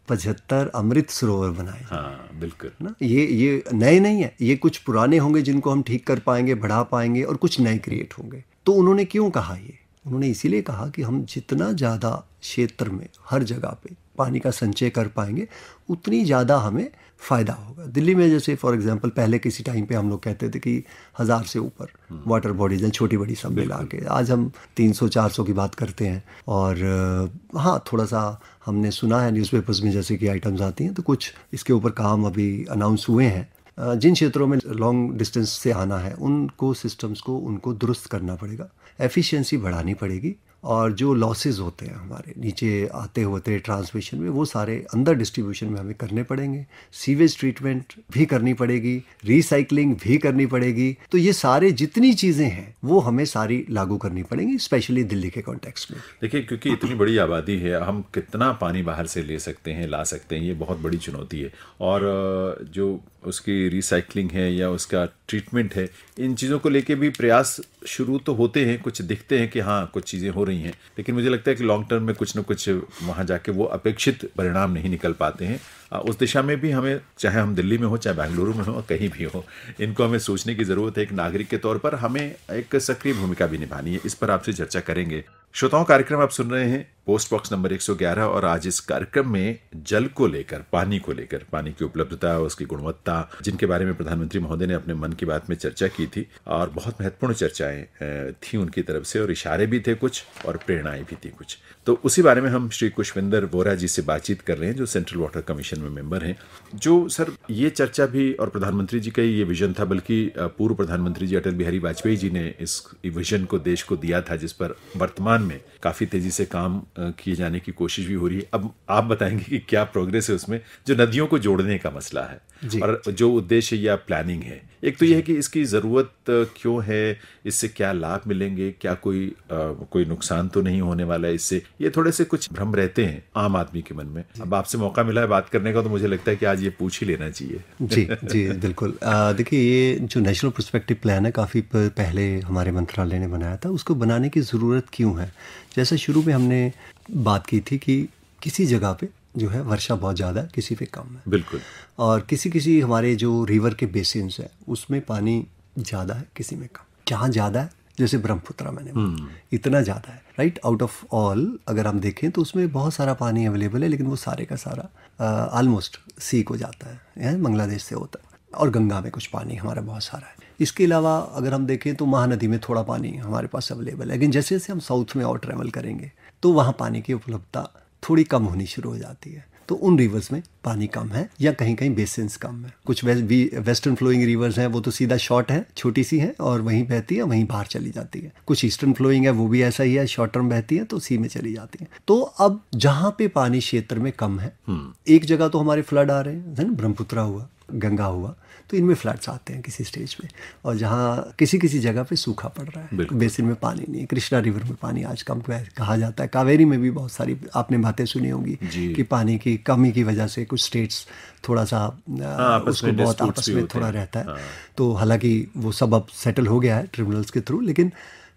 75 अमृत सरोवर बनाए। हाँ, बिल्कुल ना, ये नए नहीं है, ये कुछ पुराने होंगे जिनको हम ठीक कर पाएंगे, बढ़ा पाएंगे, और कुछ नए क्रिएट होंगे। तो उन्होंने क्यों कहा ये? उन्होंने इसीलिए कहा कि हम जितना ज़्यादा क्षेत्र में हर जगह पे पानी का संचय कर पाएंगे उतनी ज़्यादा हमें फ़ायदा होगा। दिल्ली में जैसे फॉर एग्जांपल पहले किसी टाइम पे हम लोग कहते थे कि 1000 से ऊपर वाटर बॉडीज हैं, छोटी बड़ी सब मिला के। आज हम 300-400 की बात करते हैं। और हाँ, थोड़ा सा हमने सुना है न्यूज़पेपर्स में जैसे कि आइटम्स आती हैं, तो कुछ इसके ऊपर काम अभी अनाउंस हुए हैं। जिन क्षेत्रों में लॉन्ग डिस्टेंस से आना है उनको सिस्टम्स को उनको दुरुस्त करना पड़ेगा, एफिशिएंसी बढ़ानी पड़ेगी, और जो लॉसेस होते हैं हमारे नीचे आते होते ट्रांसमिशन में, वो सारे अंदर डिस्ट्रीब्यूशन में हमें करने पड़ेंगे। सीवेज ट्रीटमेंट भी करनी पड़ेगी, रिसाइकलिंग भी करनी पड़ेगी। तो ये सारे जितनी चीज़ें हैं वो हमें सारी लागू करनी पड़ेंगी, स्पेशली दिल्ली के कॉन्टेक्स्ट में। देखिए, क्योंकि इतनी बड़ी आबादी है, हम कितना पानी बाहर से ले सकते हैं, ला सकते हैं, ये बहुत बड़ी चुनौती है। और जो उसकी रिसाइकलिंग है या उसका ट्रीटमेंट है, इन चीज़ों को लेके भी प्रयास शुरू तो होते हैं, कुछ दिखते हैं कि हाँ कुछ चीज़ें हो रही हैं, लेकिन मुझे लगता है कि लॉन्ग टर्म में कुछ न कुछ वहाँ जाके वो अपेक्षित परिणाम नहीं निकल पाते हैं। उस दिशा में भी हमें, चाहे हम दिल्ली में हो, चाहे बेंगलुरु में हो, कहीं भी हो, इनको हमें सोचने की ज़रूरत है। एक नागरिक के तौर पर हमें एक सक्रिय भूमिका भी निभानी है। इस पर आपसे चर्चा करेंगे। श्रोताओं, कार्यक्रम आप सुन रहे हैं पोस्ट बॉक्स नंबर 111, और आज इस कार्यक्रम में जल को लेकर, पानी को लेकर, पानी की उपलब्धता, उसकी गुणवत्ता, जिनके बारे में प्रधानमंत्री महोदय ने अपने मन की बात में चर्चा की थी, और बहुत महत्वपूर्ण चर्चाएं थी उनकी तरफ से, और इशारे भी थे कुछ और प्रेरणाएं भी थी कुछ। तो उसी बारे में हम श्री कुशविंदर बोरा जी से बातचीत कर रहे हैं, जो सेंट्रल वाटर कमीशन में मेंबर हैं। जो सर, ये चर्चा भी और प्रधानमंत्री जी का ये विजन था, बल्कि पूर्व प्रधानमंत्री जी अटल बिहारी वाजपेयी जी ने इस विजन को देश को दिया था, जिस पर वर्तमान में काफी तेजी से काम किए जाने की कोशिश भी हो रही है। अब आप बताएंगे कि क्या प्रोग्रेस है उसमें, जो नदियों को जोड़ने का मसला है और जो उद्देश्य या प्लानिंग है। एक तो यह है कि इसकी जरूरत क्यों है, इससे क्या लाभ मिलेंगे, क्या कोई नुकसान तो नहीं होने वाला है इससे, ये थोड़े से कुछ भ्रम रहते हैं आम आदमी के मन में। अब आपसे मौका मिला है बात करने का, तो मुझे लगता है कि आज ये पूछ ही लेना चाहिए। जी बिल्कुल। देखिए, ये जो नेशनल पर्सपेक्टिव प्लान है, काफ़ी पहले हमारे मंत्रालय ने बनाया था। उसको बनाने की ज़रूरत क्यों है? जैसे शुरू में हमने बात की थी कि किसी जगह पे जो है वर्षा बहुत ज़्यादा है, किसी पे कम है। बिल्कुल। और किसी हमारे जो रिवर के बेसिन्स है उसमें पानी ज़्यादा है, किसी में कम। जहाँ ज़्यादा है, जैसे ब्रह्मपुत्र मैंने इतना ज़्यादा है, राइट, आउट ऑफ ऑल अगर हम देखें तो उसमें बहुत सारा पानी अवेलेबल है, लेकिन वो सारे का सारा ऑलमोस्ट सी को जाता है, बांग्लादेश से होता है। और गंगा में कुछ पानी हमारा बहुत सारा है। इसके अलावा अगर हम देखें तो महानदी में थोड़ा पानी हमारे पास अवेलेबल है, लेकिन जैसे जैसे हम साउथ में और ट्रैवल करेंगे तो वहाँ पानी की उपलब्धता थोड़ी कम होनी शुरू हो जाती है। तो उन रिवर्स में पानी कम है या कहीं कहीं बेसिन्स कम है। कुछ वेस्टर्न फ्लोइंग रिवर्स हैं, वो तो सीधा शॉर्ट है, छोटी सी है और वहीं बहती है, वहीं बाहर चली जाती है। कुछ ईस्टर्न फ्लोइंग है, वो भी ऐसा ही है, शॉर्ट टर्म बहती है तो सी में चली जाती है। तो अब जहाँ पे पानी क्षेत्र में कम है, एक जगह तो हमारे फ्लड आ रहे हैं, ब्रह्मपुत्र हुआ, गंगा हुआ, तो इनमें फ्लड्स आते हैं किसी स्टेज पे, और जहाँ किसी किसी जगह पे सूखा पड़ रहा है, बेसिन में पानी नहीं है। कृष्णा रिवर में पानी आज कम कहा जाता है। कावेरी में भी बहुत सारी आपने बातें सुनी होंगी कि पानी की कमी की वजह से कुछ स्टेट्स थोड़ा सा उसको बहुत आपस में थोड़ा रहता है। तो हालांकि वो सब अब सेटल हो गया है ट्रिब्यूनल्स के थ्रू, लेकिन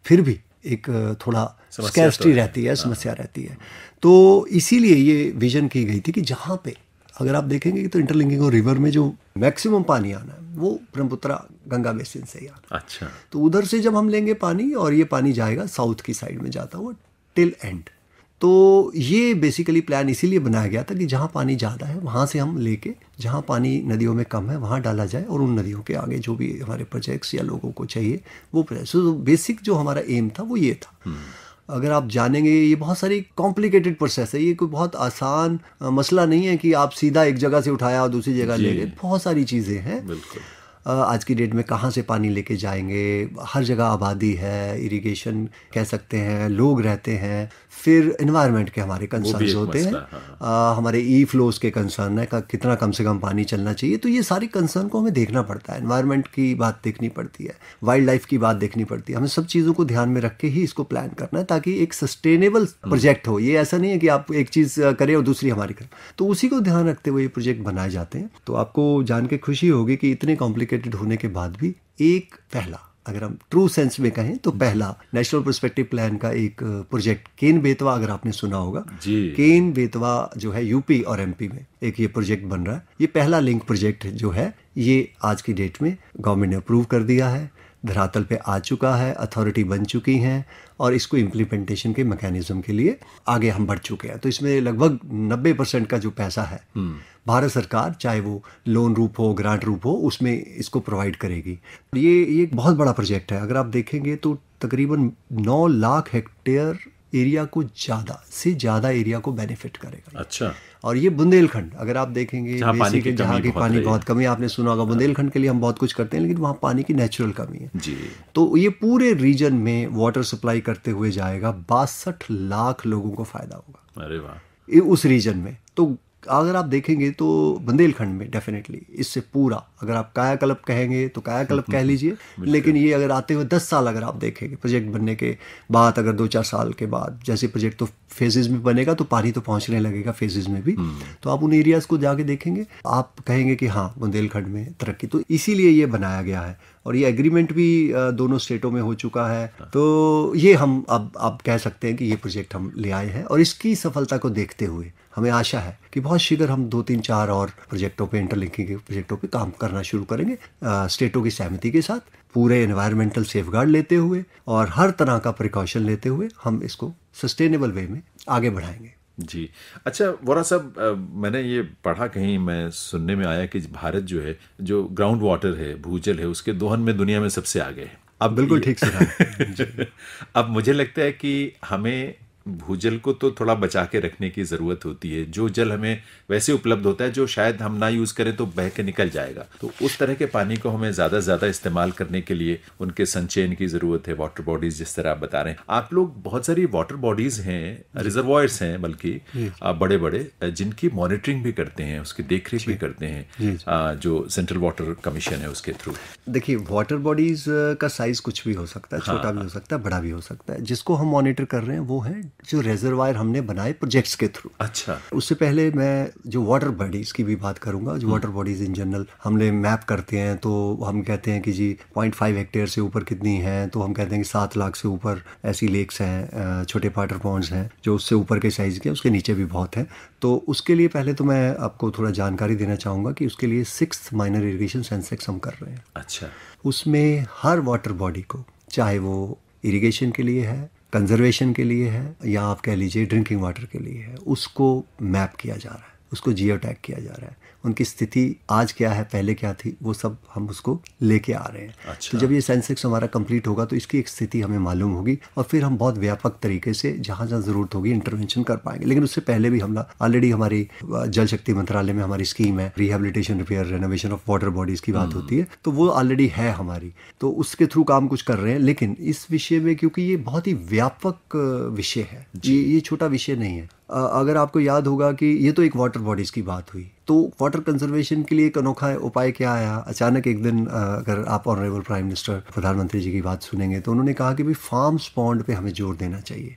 फिर भी एक थोड़ा स्कैर्सिटी रहती है, समस्या रहती है। तो इसीलिए ये विजन की गई थी कि जहाँ पे अगर आप देखेंगे तो इंटरलिंकिंग और रिवर में जो मैक्सिमम पानी आना है वो ब्रह्मपुत्र गंगा बेसिन से ही आना। अच्छा। तो उधर से जब हम लेंगे पानी, और ये पानी जाएगा साउथ की साइड में जाता हुआ टिल एंड। तो ये बेसिकली प्लान इसीलिए बनाया गया था कि जहाँ पानी ज़्यादा है वहाँ से हम लेके जहाँ पानी नदियों में कम है वहाँ डाला जाए, और उन नदियों के आगे जो भी हमारे प्रोजेक्ट्स या लोगों को चाहिए वो प्रोजेक्ट। तो बेसिक जो हमारा एम था वो ये था। अगर आप जानेंगे, ये बहुत सारी कॉम्प्लिकेटेड प्रोसेस है, ये कोई बहुत आसान मसला नहीं है कि आप सीधा एक जगह से उठाया और दूसरी जगह ले गए। बहुत सारी चीज़ें हैं। बिल्कुल। आज की डेट में कहाँ से पानी लेके जाएंगे, हर जगह आबादी है, इरिगेशन कह सकते हैं, लोग रहते हैं, फिर एनवायरनमेंट के हमारे कंसर्न्स होते हैं, हमारे ई फ्लोज के कंसर्न है, कितना कम से कम पानी चलना चाहिए। तो ये सारे कंसर्न को हमें देखना पड़ता है, एनवायरनमेंट की बात देखनी पड़ती है, वाइल्ड लाइफ की बात देखनी पड़ती है। हमें सब चीज़ों को ध्यान में रख के ही इसको प्लान करना है ताकि एक सस्टेनेबल प्रोजेक्ट हो। ये ऐसा नहीं है कि आप एक चीज़ करें और दूसरी हमारी करें। तो उसी को ध्यान रखते हुए ये प्रोजेक्ट बनाए जाते हैं। तो आपको जान के खुशी होगी कि इतने कॉम्प्लिकेटेड होने के बाद भी एक पहला, अगर हम ट्रू सेंस में कहें तो पहला नेशनल पर्सपेक्टिव प्लान का एक प्रोजेक्ट केन बेतवा, अगर आपने सुना होगा, केन बेतवा जो है यूपी और एमपी में एक ये प्रोजेक्ट बन रहा है। ये पहला लिंक प्रोजेक्ट जो है ये आज की डेट में गवर्नमेंट ने अप्रूव कर दिया है, धरातल पे आ चुका है, अथॉरिटी बन चुकी हैं, और इसको इम्प्लीमेंटेशन के मैकेनिज्म के लिए आगे हम बढ़ चुके हैं। तो इसमें लगभग 90% का जो पैसा है भारत सरकार, चाहे वो लोन रूप हो, ग्रांट रूप हो, उसमें इसको प्रोवाइड करेगी। ये एक बहुत बड़ा प्रोजेक्ट है। अगर आप देखेंगे तो तकरीबन 9 लाख हेक्टेयर एरिया को ज़्यादा एरिया को बेनिफिट करेगा। अच्छा। और ये बुंदेलखंड, अगर आप देखेंगे जहाँ की पानी बहुत कमी, आपने सुना होगा बुंदेलखंड के लिए हम बहुत कुछ करते हैं, लेकिन वहाँ पानी की नेचुरल कमी है जी। तो ये पूरे रीजन में वाटर सप्लाई करते हुए जाएगा, 62 लाख लोगों को फायदा होगा। अरे वाह। उस रीजन में तो अगर आप देखेंगे तो बुंदेलखंड में डेफिनेटली इससे पूरा, अगर आप कायाकल्प कहेंगे तो कायाकल्प कह लीजिए, लेकिन ये अगर आते हुए 10 साल अगर आप देखेंगे प्रोजेक्ट बनने के बाद, अगर 2-4 साल के बाद, जैसे प्रोजेक्ट तो फेजेस में बनेगा तो पानी तो पहुंचने लगेगा फेजेस में भी, तो आप उन एरियाज को जाके देखेंगे, आप कहेंगे कि हाँ बुंदेलखंड में तरक्की। तो इसीलिए ये बनाया गया है, और ये एग्रीमेंट भी दोनों स्टेटों में हो चुका है। तो ये हम अब कह सकते हैं कि ये प्रोजेक्ट हम ले आए हैं, और इसकी सफलता को देखते हुए हमें आशा है कि बहुत शीघ्र हम 2-3-4 और प्रोजेक्टों पे, इंटरलिंकिंग के प्रोजेक्टों पे काम करना शुरू करेंगे, स्टेटों की सहमति के साथ, पूरे एनवायरमेंटल सेफगार्ड लेते हुए और हर तरह का प्रिकॉशन लेते हुए हम इसको सस्टेनेबल वे में आगे बढ़ाएंगे। जी। अच्छा वोरा साहब, मैंने ये पढ़ा कहीं, मैं सुनने में आया कि भारत जो है, जो ग्राउंड वाटर है, भूजल है, उसके दोहन में दुनिया में सबसे आगे है। अब बिल्कुल ठीक से अब मुझे लगता है कि हमें भूजल को तो थोड़ा बचा के रखने की ज़रूरत होती है। जो जल हमें वैसे उपलब्ध होता है जो शायद हम ना यूज़ करें तो बह के निकल जाएगा, तो उस तरह के पानी को हमें ज़्यादा से ज़्यादा इस्तेमाल करने के लिए उनके संचयन की ज़रूरत है। वाटर बॉडीज़ जिस तरह आप बता रहे हैं, आप लोग बहुत सारी वाटर बॉडीज़ हैं, रिजर्वॉयर्स हैं बल्कि बड़े बड़े, जिनकी मॉनिटरिंग भी करते हैं, उसकी देखरेख भी करते हैं, जो सेंट्रल वाटर कमीशन है उसके थ्रू। देखिए वाटर बॉडीज़ का साइज़ कुछ भी हो सकता है, छोटा भी हो सकता है, बड़ा भी हो सकता है। जिसको हम मॉनिटर कर रहे हैं वो है जो रिजर्वायर हमने बनाए प्रोजेक्ट्स के थ्रू। अच्छा। उससे पहले मैं जो वाटर बॉडीज़ की भी बात करूंगा, जो वाटर बॉडीज़ इन जनरल हमने मैप करते हैं, तो हम कहते हैं कि जी 0.5 हेक्टेयर से ऊपर कितनी हैं, तो हम कहते हैं कि 7 लाख से ऊपर ऐसी लेक्स हैं, छोटे वाटर पॉन्ड्स हैं जो उससे ऊपर के साइज़ के, उसके नीचे भी बहुत हैं। तो उसके लिए पहले तो मैं आपको थोड़ा जानकारी देना चाहूँगा कि उसके लिए 6th माइनर इरिगेशन सेंसेक्स हम कर रहे हैं। अच्छा। उसमें हर वाटर बॉडी को, चाहे वो इरिगेशन के लिए है, कंजर्वेशन के लिए है, या आप कह लीजिए ड्रिंकिंग वाटर के लिए है, उसको मैप किया जा रहा है, उसको जियो टैग किया जा रहा है। उनकी स्थिति आज क्या है, पहले क्या थी, वो सब हम उसको लेके आ रहे हैं। अच्छा। तो जब ये सेंसेक्स हमारा कंप्लीट होगा तो इसकी एक स्थिति हमें मालूम होगी और फिर हम बहुत व्यापक तरीके से जहाँ जहाँ जरूरत होगी इंटरवेंशन कर पाएंगे। लेकिन उससे पहले भी हम ऑलरेडी हमारी जल शक्ति मंत्रालय में हमारी स्कीम है, rehabilitation, repair, renovation of water bodies की बात होती है, तो वो ऑलरेडी है हमारी, तो उसके थ्रू काम कुछ कर रहे हैं। लेकिन इस विषय में क्योंकि ये बहुत ही व्यापक विषय है, ये छोटा विषय नहीं है। अगर आपको याद होगा कि ये तो एक वाटर बॉडीज की बात हुई, तो वाटर कंजर्वेशन के लिए एक अनोखा उपाय क्या आया, अचानक एक दिन अगर आप ऑनरेबल प्राइम मिनिस्टर, प्रधानमंत्री जी की बात सुनेंगे तो उन्होंने कहा कि भाई फार्म्स पॉन्ड पे हमें जोर देना चाहिए।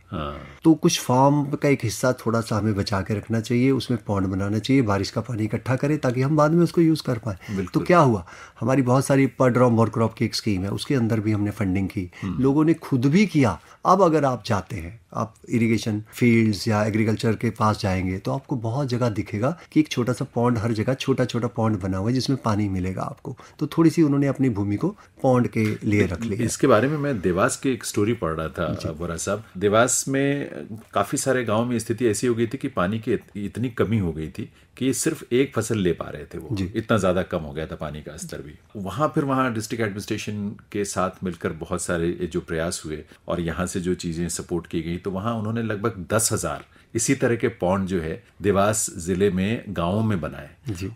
तो कुछ फार्म का एक हिस्सा थोड़ा सा हमें बचा के रखना चाहिए, उसमें पॉन्ड बनाना चाहिए, बारिश का पानी इकट्ठा करें ताकि हम बाद में उसको यूज़ कर पाए। तो क्या हुआ, हमारी बहुत सारी पर ड्रॉप मोर क्रॉप की एक स्कीम है, उसके अंदर भी हमने फंडिंग की, लोगों ने खुद भी किया। अब अगर आप जाते हैं, आप इरिगेशन फील्ड्स या एग्रीकल्चर के पास जाएंगे तो आपको बहुत जगह दिखेगा कि एक छोटा सा पॉन्ड, हर जगह छोटा छोटा पॉन्ड बना हुआ है जिसमें पानी मिलेगा आपको। तो थोड़ी सी उन्होंने अपनी भूमि को पॉन्ड के लिए रख लिया। इसके बारे में मैं देवास की एक स्टोरी पढ़ रहा था बोरा साहब। देवास में काफी सारे गाँव में स्थिति ऐसी हो गई थी कि पानी की इतनी कमी हो गई थी कि सिर्फ एक फसल ले पा रहे थे वो, इतना ज्यादा कम हो गया था पानी का स्तर भी। वहां डिस्ट्रिक्ट एडमिनिस्ट्रेशन के साथ मिलकर बहुत सारे जो प्रयास हुए और यहाँ से जो चीजें सपोर्ट की गई, तो वहां उन्होंने लगभग 10,000 इसी तरह के पॉन्ड जो है देवास जिले में गांवों में बनाए।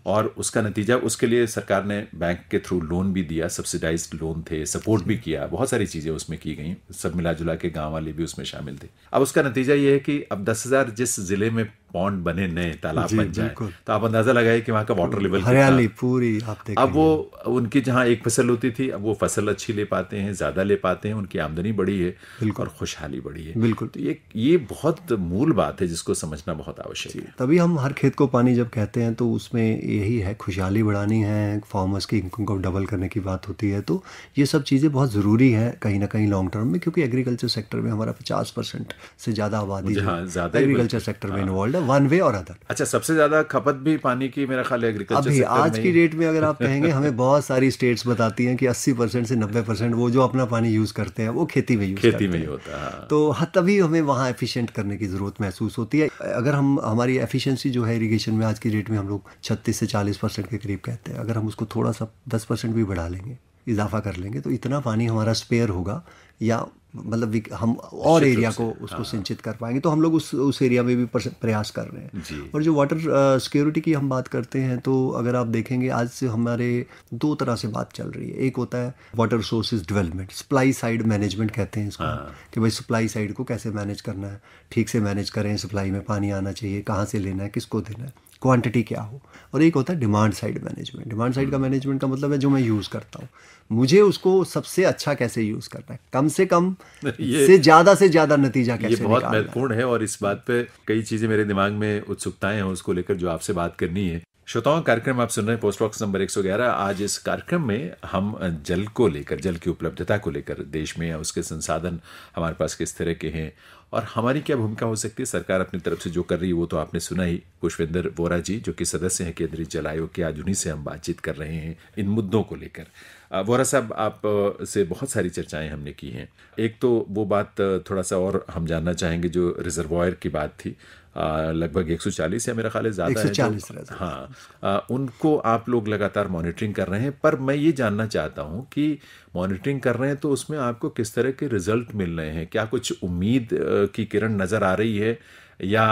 और उसका नतीजा, उसके लिए सरकार ने बैंक के थ्रू लोन भी दिया, सब्सिडाइज्ड लोन थे, सपोर्ट भी किया, बहुत सारी चीजें उसमें की गई, सब मिला जुला के गांव वाले भी उसमें शामिल थे। अब उसका नतीजा ये है कि अब 10,000 जिस जिले में पॉन्ड बने, नए तालाब बन जाए, तो आप अंदाजा लगाए कि वहाँ का वाटर लेवल हरियाली पूरी आप देखेंगे। अब वो उनकी जहाँ एक फसल होती थी, अब वो फसल अच्छी ले पाते हैं, ज्यादा ले पाते हैं, उनकी आमदनी बढ़ी है और खुशहाली बढ़ी है। बिल्कुल। तो ये बहुत मूल बात है जिसको समझना बहुत आवश्यक है। तभी हम हर खेत को पानी जब कहते हैं तो उसमें यही है, खुशहाली बढ़ानी है, फार्मर्स की इनकम को डबल करने की बात होती है। तो ये सब चीज़ें बहुत ज़रूरी है कहीं ना कहीं लॉन्ग टर्म में, क्योंकि एग्रीकल्चर सेक्टर में हमारा 50% से ज़्यादा आबादी एग्रीकल्चर सेक्टर में इन्वॉल्व है, वन वे और अदर। अच्छा, सबसे ज्यादा खपत भी पानी की मेरा ख्याल है एग्रीकल्चर सेक्टर में। आज की डेट में अगर आप कहेंगे, हमें बहुत सारी स्टेट्स बताती हैं कि 80% से 90% वो जो अपना पानी यूज करते हैं वो खेती में ही होता है। तो तभी हमें वहाँ एफिशिएंट करने की जरूरत महसूस होती है। अगर हम हमारी एफिशिएंसी जो है इरिगेशन में आज की डेट में हम लोग 36 से 40% के करीब कहते हैं, अगर हम उसको थोड़ा सा 10% भी बढ़ा लेंगे, इजाफा कर लेंगे, तो इतना पानी हमारा स्पेयर होगा, या मतलब हम और एरिया को उसको सिंचित कर पाएंगे। तो हम लोग उस एरिया में भी प्रयास कर रहे हैं। और जो वाटर सिक्योरिटी की हम बात करते हैं, तो अगर आप देखेंगे आज से हमारे दो तरह से बात चल रही है। एक होता है water resources development, supply side management कहते हैं इसको, कि भाई सप्लाई साइड को कैसे मैनेज करना है, ठीक से मैनेज करें, सप्लाई में पानी आना चाहिए, कहाँ से लेना है, किसको देना है, क्वांटिटी क्या हो। और एक होता है demand side management. Demand side का मैनेजमेंट का मतलब है जो मैं यूज़ करता हूँ, मुझे उसको सबसे अच्छा कैसे यूज़ करना है, कम से कम से ज़्यादा नतीजा कैसे निकालना है। ये बहुत महत्वपूर्ण है और इस बात पे कई चीज़ें मेरे दिमाग में उत्सुकताएं हैं उसको लेकर जो आपसे बात करनी है। श्रोताओं, कार्यक्रम आप सुन रहे हैं पोस्ट बॉक्स नंबर 111। आज इस कार्यक्रम में हम जल को लेकर, जल की उपलब्धता को लेकर देश में या उसके संसाधन हमारे पास किस तरह के हैं और हमारी क्या भूमिका हो सकती है, सरकार अपनी तरफ से जो कर रही है वो तो आपने सुना ही। पुष्पेंद्र वोरा जी जो कि सदस्य हैं केंद्रीय जल आयोग के, आज उन्हीं से हम बातचीत कर रहे हैं इन मुद्दों को लेकर। वोरा साहब, आप से बहुत सारी चर्चाएं हमने की हैं। एक तो वो बात थोड़ा सा और हम जानना चाहेंगे जो रिजर्वायर की बात थी, लगभग 140 या मेरा ख्याल है ज़्यादा है 140। हाँ, उनको आप लोग लगातार मॉनिटरिंग कर रहे हैं। पर मैं ये जानना चाहता हूँ कि मॉनिटरिंग कर रहे हैं तो उसमें आपको किस तरह के रिजल्ट मिल रहे हैं? क्या कुछ उम्मीद की किरण नज़र आ रही है या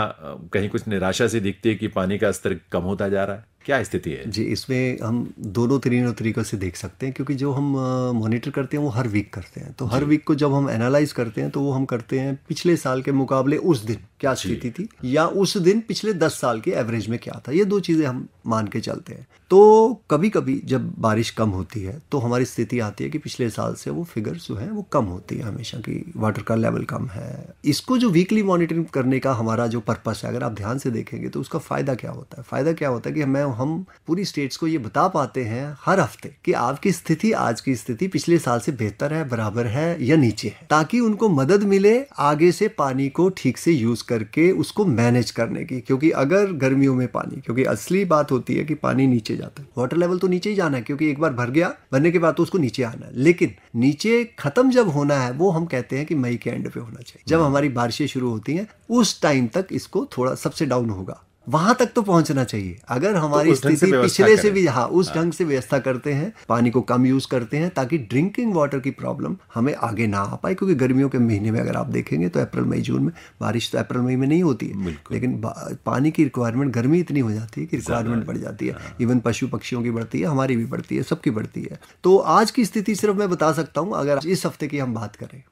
कहीं कुछ निराशा से दिखती है कि पानी का स्तर कम होता जा रहा है? क्या स्थिति है जी? इसमें हम तीनों तरीकों से देख सकते हैं, क्योंकि जो हम मॉनिटर करते हैं वो हर वीक करते हैं। तो हर वीक को जब हम एनालाइज करते हैं तो वो हम करते हैं पिछले साल के मुकाबले उस दिन क्या स्थिति थी, या उस दिन पिछले 10 साल के एवरेज में क्या था। ये दो चीज़ें हम मान के चलते हैं। तो कभी कभी जब बारिश कम होती है तो हमारी स्थिति आती है कि पिछले साल से वो फिगर्स जो है वो कम होती है हमेशा, की वाटर का लेवल कम है। इसको जो वीकली मॉनिटरिंग करने का हमारा जो पर्पस है, अगर आप ध्यान से देखेंगे तो उसका फ़ायदा क्या होता है? फ़ायदा क्या होता है कि हम पूरी स्टेट्स को ये बता पाते हैं हर हफ्ते कि आपकी स्थिति, आज की स्थिति पिछले साल से बेहतर है, बराबर है या नीचे है, ताकि उनको मदद मिले आगे से पानी को ठीक से यूज करके उसको मैनेज करने की। क्योंकि अगर गर्मियों में पानी, क्योंकि असली बात होती है कि पानी नीचे जाता है, वाटर लेवल तो नीचे ही जाना है, क्योंकि एक बार भर गया, भरने के बाद तो उसको नीचे आना है। लेकिन नीचे खत्म जब होना है वो हम कहते हैं कि मई के एंड पे होना चाहिए। जब हमारी बारिशें शुरू होती हैं उस टाइम तक इसको थोड़ा सबसे डाउन होगा। वहां तक तो पहुंचना चाहिए। अगर हमारी उस ढंग से स्थिति व्यवस्था पिछले से करें। भी उस ढंग से व्यवस्था करते हैं, पानी को कम यूज करते हैं, ताकि ड्रिंकिंग वाटर की प्रॉब्लम हमें आगे ना आ पाए। क्योंकि गर्मियों के महीने में अगर आप देखेंगे तो अप्रैल मई जून में, बारिश तो अप्रैल मई में नहीं होती है, लेकिन पानी की रिक्वायरमेंट गर्मी इतनी हो जाती है कि रिक्वायरमेंट बढ़ जाती है। इवन पशु पक्षियों की बढ़ती है, हमारी भी बढ़ती है, सबकी बढ़ती है। तो आज की स्थिति सिर्फ मैं बता सकता हूँ, अगर इस हफ्ते की हम बात करें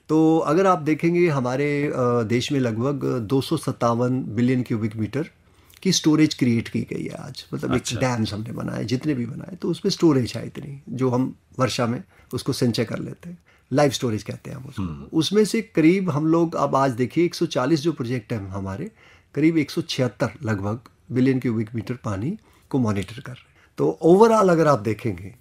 तो अगर आप देखेंगे हमारे देश में लगभग 257 बिलियन क्यूबिक मीटर की स्टोरेज क्रिएट की गई है आज। मतलब एक डैम्स हमने बनाए, जितने भी बनाए, तो उसमें स्टोरेज है इतनी, जो हम वर्षा में उसको संचय कर लेते हैं, लाइव स्टोरेज कहते हैं हम उसको। उसमें से करीब हम लोग अब आज देखिए 140 जो प्रोजेक्ट हैं हमारे, करीब 176 लगभग बिलियन क्यूबिक मीटर पानी को मॉनिटर कर रहे हैं। तो ओवरऑल अगर आप देखेंगे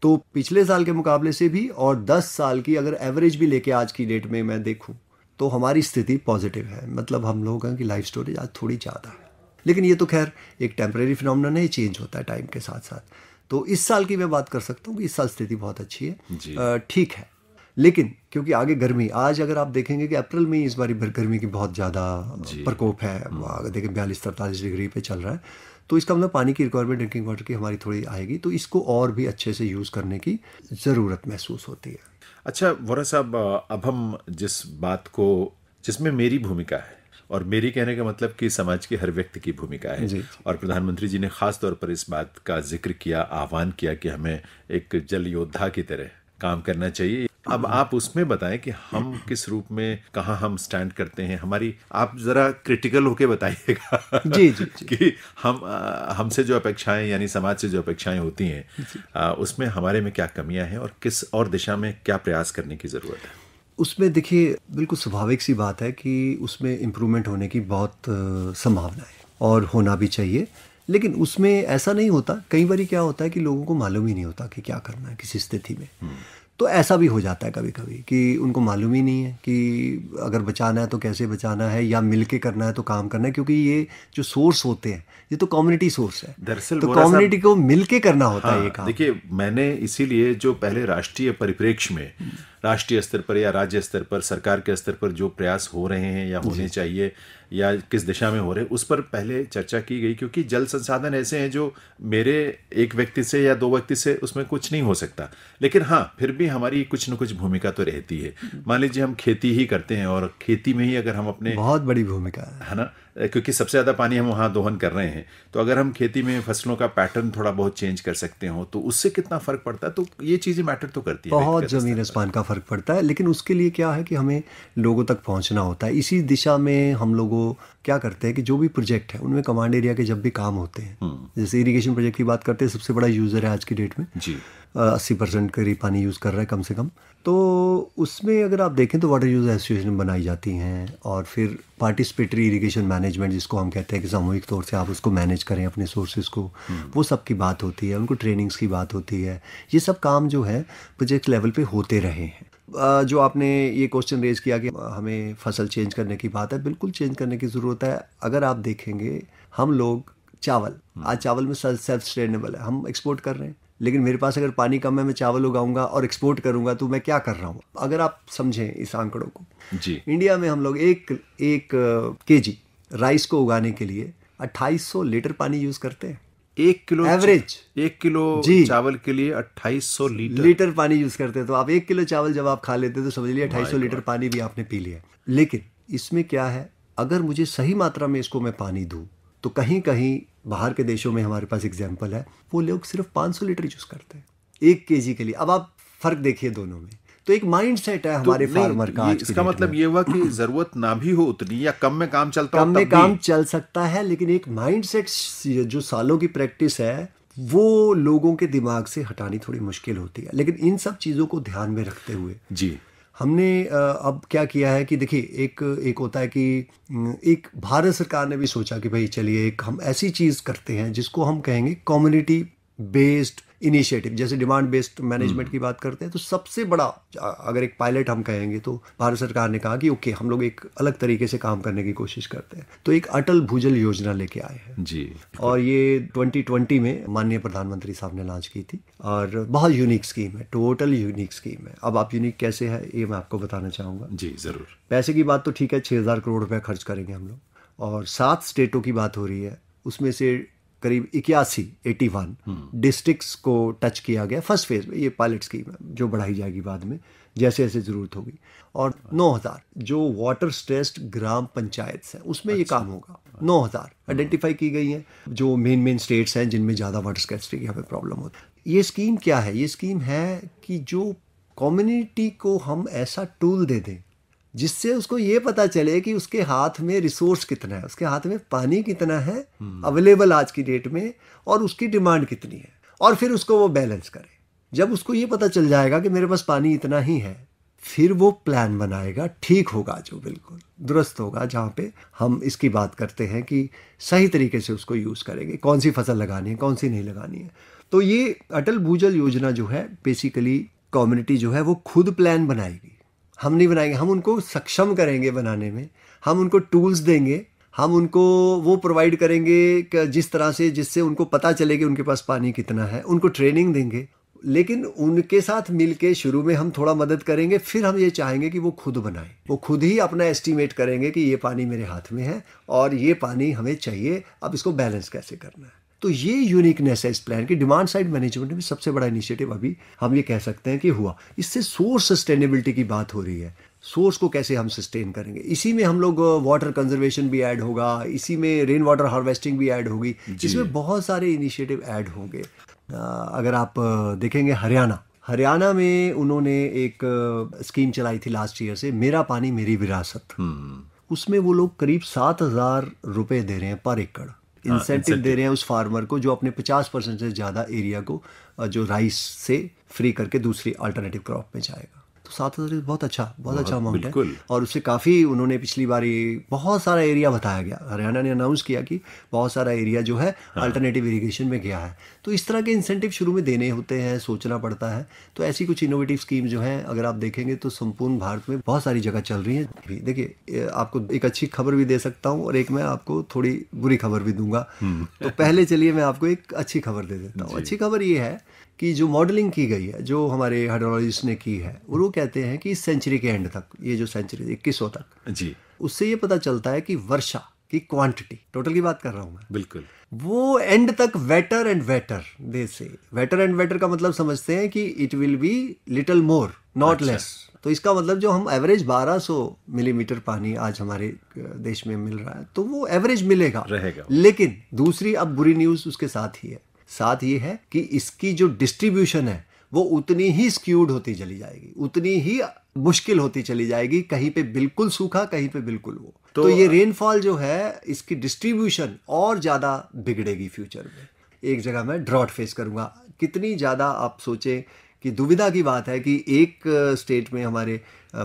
तो पिछले साल के मुकाबले से भी, और 10 साल की अगर एवरेज भी लेके आज की डेट में मैं देखूं, तो हमारी स्थिति पॉजिटिव है। मतलब हम लोगों की लाइफ स्टोरेज आज थोड़ी ज़्यादा है। लेकिन ये तो खैर एक टेम्परेरी फिनोमेनन है, चेंज होता है टाइम के साथ साथ। तो इस साल की मैं बात कर सकता हूँ कि इस साल स्थिति बहुत अच्छी है, ठीक है। लेकिन क्योंकि आगे गर्मी, आज अगर आप देखेंगे कि अप्रैल में इस बार गर्मी की बहुत ज़्यादा प्रकोप है, अगर देखें 42-43 डिग्री पे चल रहा है, तो इसका मतलब पानी की रिक्वायरमेंट ड्रिंकिंग वाटर की हमारी थोड़ी आएगी। तो इसको और भी अच्छे से यूज़ करने की ज़रूरत महसूस होती है। अच्छा वोरा साहब, अब हम जिस बात को, जिसमें मेरी भूमिका है, और मेरी कहने का मतलब कि समाज के हर व्यक्ति की भूमिका है, और प्रधानमंत्री जी ने खास तौर पर इस बात का जिक्र किया, आह्वान किया कि हमें एक जल योद्धा की तरह काम करना चाहिए। अब आप उसमें बताएं कि हम किस रूप में, कहाँ हम स्टैंड करते हैं, हमारी, आप जरा क्रिटिकल होके बताइएगा जी कि हमसे जो अपेक्षाएं, यानी समाज से जो अपेक्षाएं होती हैं, उसमें हमारे में क्या कमियां हैं और किस और दिशा में क्या प्रयास करने की ज़रूरत है। उसमें देखिए बिल्कुल स्वाभाविक सी बात है कि उसमें इम्प्रूवमेंट होने की बहुत संभावना है और होना भी चाहिए। लेकिन उसमें ऐसा नहीं होता, कई बार क्या होता है कि लोगों को मालूम ही नहीं होता कि क्या करना है किसी स्थिति में। तो ऐसा भी हो जाता है कभी कभी कि उनको मालूम ही नहीं है कि अगर बचाना है तो कैसे बचाना है, या मिलके करना है तो काम करना है। क्योंकि ये जो सोर्स होते हैं ये तो कम्युनिटी सोर्स है, दरअसल तो कम्युनिटी को मिलके करना होता है ये काम। देखिए, मैंने इसीलिए जो पहले राष्ट्रीय परिप्रेक्ष्य में, राष्ट्रीय स्तर पर या राज्य स्तर पर, सरकार के स्तर पर जो प्रयास हो रहे हैं या होने चाहिए, या किस दिशा में हो रहे हैं, उस पर पहले चर्चा की गई। क्योंकि जल संसाधन ऐसे हैं जो मेरे एक व्यक्ति से या दो व्यक्ति से उसमें कुछ नहीं हो सकता, लेकिन हाँ फिर भी हमारी कुछ न कुछ भूमिका तो रहती है। मान लीजिए हम खेती ही करते हैं, और खेती में ही अगर हम अपने, बहुत बड़ी भूमिका है ना, क्योंकि सबसे ज़्यादा पानी हम वहाँ दोहन कर रहे हैं, तो अगर हम खेती में फसलों का पैटर्न थोड़ा बहुत चेंज कर सकते हो तो उससे कितना फ़र्क पड़ता है। तो ये चीज़ें मैटर तो करती है, बहुत ज़मीन आसमान का फ़र्क पड़ता है। लेकिन उसके लिए क्या है कि हमें लोगों तक पहुंचना होता है। इसी दिशा में हम लोगों क्या करते हैं कि जो भी प्रोजेक्ट है उनमें कमांड एरिया के जब भी काम होते हैं, जैसे इरिगेशन प्रोजेक्ट की बात करते हैं, सबसे बड़ा यूज़र है आज की डेट में जी, 80% करीब पानी यूज़ कर रहा है कम से कम। तो उसमें अगर आप देखें तो वाटर यूज़र एसोसिएशन बनाई जाती हैं, और फिर पार्टिसिपेटरी इरिगेशन मैनेजमेंट जिसको हम कहते हैं कि सामूहिक तौर से आप उसको मैनेज करें अपने सोर्सेज को, वो सब की बात होती है। उनको ट्रेनिंग्स की बात होती है। ये सब काम जो है प्रोजेक्ट लेवल पे होते रहे हैं। जो आपने ये क्वेश्चन रेज किया कि हमें फसल चेंज करने की बात है, बिल्कुल चेंज करने की ज़रूरत है। अगर आप देखेंगे हम लोग चावल, आज चावल में सेल्फ सस्टेनेबल है, हम एक्सपोर्ट कर रहे हैं। लेकिन मेरे पास अगर पानी कम है, मैं चावल उगाऊंगा और एक्सपोर्ट करूंगा, तो मैं क्या कर रहा हूँ? अगर आप समझें इस आंकड़ों को जी, इंडिया में हम लोग एक केजी राइस को उगाने के लिए 2800 लीटर पानी यूज करते हैं। 1 किलो एवरेज, 1 किलो चावल के लिए 2800 लीटर पानी यूज करते हैं। तो आप 1 किलो चावल जब आप खा लेते हैं तो समझ लीजिए 2800 लीटर पानी भी आपने पी लिया। लेकिन इसमें क्या है, अगर मुझे सही मात्रा में इसको मैं पानी दूं, तो कहीं कहीं बाहर के देशों में हमारे पास एग्जाम्पल है, वो लोग सिर्फ 500 लीटर यूज करते हैं 1 केजी के लिए। अब आप फर्क देखिए दोनों में। तो एक माइंड सेट है हमारे फार्मर का। इसका मतलब ये हुआ कि जरूरत ना भी हो उतनी, या कम में काम चलता हो, कम में काम चल सकता है, लेकिन एक माइंड सेट जो सालों की प्रैक्टिस है वो लोगों के दिमाग से हटानी थोड़ी मुश्किल होती है। लेकिन इन सब चीज़ों को ध्यान में रखते हुए जी हमने अब क्या किया है कि देखिए, एक होता है कि एक भारत सरकार ने भी सोचा कि भाई चलिए एक हम ऐसी चीज़ करते हैं जिसको हम कहेंगे कम्युनिटी बेस्ड इनिशिएटिव। जैसे डिमांड बेस्ड मैनेजमेंट की बात करते हैं, तो सबसे बड़ा अगर एक पायलट हम कहेंगे तो भारत सरकार ने कहा कि ओके, हम लोग एक अलग तरीके से काम करने की कोशिश करते हैं। तो एक अटल भूजल योजना लेके आए हैं जी, और ये 2020 में माननीय प्रधानमंत्री साहब ने लॉन्च की थी, और बहुत यूनिक स्कीम है, टोटल यूनिक स्कीम है। अब आप यूनिक कैसे है ये मैं आपको बताना चाहूँगा। जी जरूर। पैसे की बात तो ठीक है, 6000 करोड़ रुपये खर्च करेंगे हम लोग, और 7 स्टेटों की बात हो रही है, उसमें से करीब 81 डिस्ट्रिक्ट्स को टच किया गया फर्स्ट फेज में। ये पायलट स्कीम है जो बढ़ाई जाएगी बाद में जैसे जैसे ज़रूरत होगी। और 9,000 जो वाटर स्ट्रेस्ड ग्राम पंचायत हैं उसमें ये काम होगा। 9,000 आइडेंटिफाई की गई हैं जो मेन स्टेट्स हैं जिनमें ज़्यादा वाटर स्कैर्सिटी की हमें प्रॉब्लम होती है। ये स्कीम क्या है? ये स्कीम है कि जो कम्युनिटी को हम ऐसा टूल दे दें जिससे उसको ये पता चले कि उसके हाथ में रिसोर्स कितना है, उसके हाथ में पानी कितना है अवेलेबल आज की डेट में, और उसकी डिमांड कितनी है, और फिर उसको वो बैलेंस करे। जब उसको ये पता चल जाएगा कि मेरे पास पानी इतना ही है, फिर वो प्लान बनाएगा, ठीक होगा, जो बिल्कुल दुरुस्त होगा, जहाँ पे हम इसकी बात करते हैं कि सही तरीके से उसको यूज़ करेंगे, कौन सी फसल लगानी है, कौन सी नहीं लगानी है। तो ये अटल भूजल योजना जो है बेसिकली कम्युनिटी जो है वो खुद प्लान बनाएगी, हम नहीं बनाएंगे, हम उनको सक्षम करेंगे बनाने में, हम उनको टूल्स देंगे, हम उनको वो प्रोवाइड करेंगे कि जिस तरह से जिससे उनको पता चले कि उनके पास पानी कितना है, उनको ट्रेनिंग देंगे। लेकिन उनके साथ मिलके शुरू में हम थोड़ा मदद करेंगे, फिर हम ये चाहेंगे कि वो खुद बनाएं, वो खुद ही अपना एस्टिमेट करेंगे कि ये पानी मेरे हाथ में है और ये पानी हमें चाहिए, अब इसको बैलेंस कैसे करना है। तो ये यूनिकनेस है इस प्लान की। डिमांड साइड मैनेजमेंट में सबसे बड़ा इनिशिएटिव अभी हम ये कह सकते हैं कि हुआ। इससे सोर्स सस्टेनेबिलिटी की बात हो रही है, सोर्स को कैसे हम सस्टेन करेंगे। इसी में हम लोग वाटर कंजर्वेशन भी ऐड होगा, इसी में रेन वाटर हार्वेस्टिंग भी ऐड होगी, इसमें बहुत सारे इनिशिएटिव ऐड होंगे। अगर आप देखेंगे हरियाणा में उन्होंने एक स्कीम चलाई थी लास्ट ईयर से, मेरा पानी मेरी विरासत। उसमें वो लोग करीब 7,000 रुपये दे रहे हैं पर एकड़, इंसेंटिव दे रहे हैं उस फार्मर को जो अपने 50% से ज़्यादा एरिया को जो राइस से फ्री करके दूसरी अल्टरनेटिव क्रॉप में जाएगा। तो 7,000 बहुत अच्छा अमाउंट है। और उससे काफ़ी उन्होंने पिछली बारी बहुत सारा एरिया बताया गया, हरियाणा ने अनाउंस किया कि बहुत सारा एरिया जो है अल्टरनेटिव इरिगेशन में गया है। तो इस तरह के इंसेंटिव शुरू में देने होते हैं, सोचना पड़ता है। तो ऐसी कुछ इनोवेटिव स्कीम जो हैं अगर आप देखेंगे तो संपूर्ण भारत में बहुत सारी जगह चल रही हैं। देखिए, आपको एक अच्छी खबर भी दे सकता हूँ और एक मैं आपको थोड़ी बुरी खबर भी दूंगा। तो पहले चलिए मैं आपको एक अच्छी खबर दे देता हूँ। अच्छी खबर ये है कि जो मॉडलिंग की गई है, जो हमारे हाइड्रोलॉजिस्ट ने की है, वो कहते हैं कि इस सेंचुरी के एंड तक, ये जो सेंचुरी 2100 तक जी, उससे ये पता चलता है कि वर्षा की क्वांटिटी, टोटल की बात कर रहा हूँ मैं, बिल्कुल वो एंड तक वेटर एंड वेटर, दे से वेटर एंड वेटर का मतलब समझते हैं कि it will be little more not less. तो इसका मतलब जो हम एवरेज 1200 मिलीमीटर पानी आज हमारे देश में मिल रहा है, तो वो एवरेज मिलेगा रहेगा। लेकिन दूसरी अब बुरी न्यूज़ उसके साथ ही है, साथ ये है कि इसकी जो डिस्ट्रीब्यूशन है वो उतनी ही स्क्यूड होती चली जाएगी, उतनी ही मुश्किल होती चली जाएगी। कहीं पे बिल्कुल सूखा, कहीं पे बिल्कुल वो। तो ये रेनफॉल जो है, इसकी डिस्ट्रीब्यूशन और ज़्यादा बिगड़ेगी फ्यूचर में। एक जगह मैं ड्रॉट फेस करूँगा। कितनी ज़्यादा आप सोचें कि दुविधा की बात है कि एक स्टेट में हमारे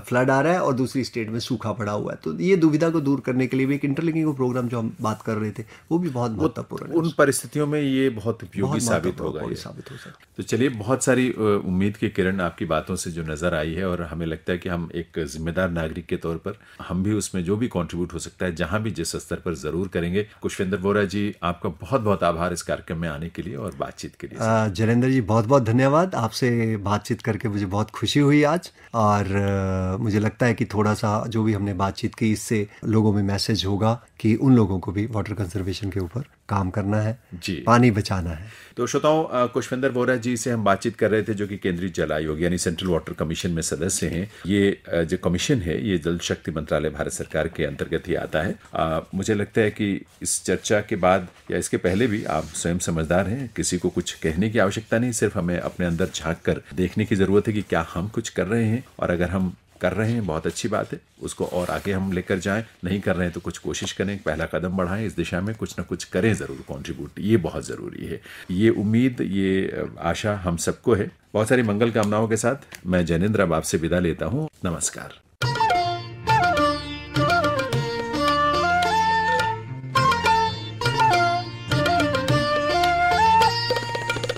फ्लड आ रहा है और दूसरी स्टेट में सूखा पड़ा हुआ है। तो ये दुविधा को दूर करने के लिए भी एक इंटरलिंकिंग प्रोग्राम जो हम बात कर रहे थे वो भी बहुत महत्वपूर्ण है। उन परिस्थितियों में ये बहुत उपयोगी साबित होगा, ये साबित हो सकता है। तो चलिए, बहुत सारी उम्मीद की किरण आपकी बातों से जो नजर आई है, और हमें लगता है कि हम एक जिम्मेदार नागरिक के तौर पर हम भी उसमें जो भी कॉन्ट्रीब्यूट हो सकता है, जहां भी जिस स्तर पर जरूर करेंगे। कुशविंदर बोरा जी, आपका बहुत बहुत आभार इस कार्यक्रम में आने के लिए और बातचीत के लिए। जैनेंद्र जी, बहुत बहुत धन्यवाद। आपसे बातचीत करके मुझे बहुत खुशी हुई आज, और मुझे लगता है कि थोड़ा सा जो भी हमने बातचीत की, इससे लोगों में मैसेज होगा कि उन लोगों को भी वाटर कंजर्वेशन के ऊपर काम करना है जी, पानी बचाना है। तो श्रोताओं, कुशविंदर बोरा जी से हम बातचीत कर रहे थे, जो कि केंद्रीय जल आयोग यानी सेंट्रल वाटर कमीशन में सदस्य हैं। ये जो कमीशन है, ये जल शक्ति मंत्रालय भारत सरकार के अंतर्गत ही आता है। मुझे लगता है कि इस चर्चा के बाद या इसके पहले भी आप स्वयं समझदार हैं, किसी को कुछ कहने की आवश्यकता नहीं, सिर्फ हमें अपने अंदर झांक कर देखने की जरूरत है कि क्या हम कुछ कर रहे हैं, और अगर हम कर रहे हैं बहुत अच्छी बात है, उसको और आगे हम लेकर जाएं। नहीं कर रहे हैं तो कुछ कोशिश करें, पहला कदम बढ़ाएं, इस दिशा में कुछ ना कुछ करें जरूर, कंट्रीब्यूट, ये बहुत ज़रूरी है। ये उम्मीद, ये आशा हम सबको है। बहुत सारी मंगल कामनाओं के साथ मैं जैनेंद्र अब आपसे विदा लेता हूँ। नमस्कार।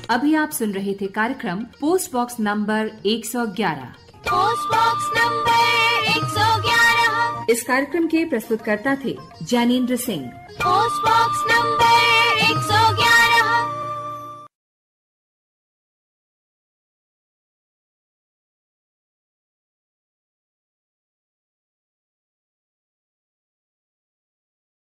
अभी आप सुन रहे थे कार्यक्रम post box number 111। Post box number 111। इस कार्यक्रम के प्रस्तुतकर्ता थे Jainendra Singh. Post box number 111।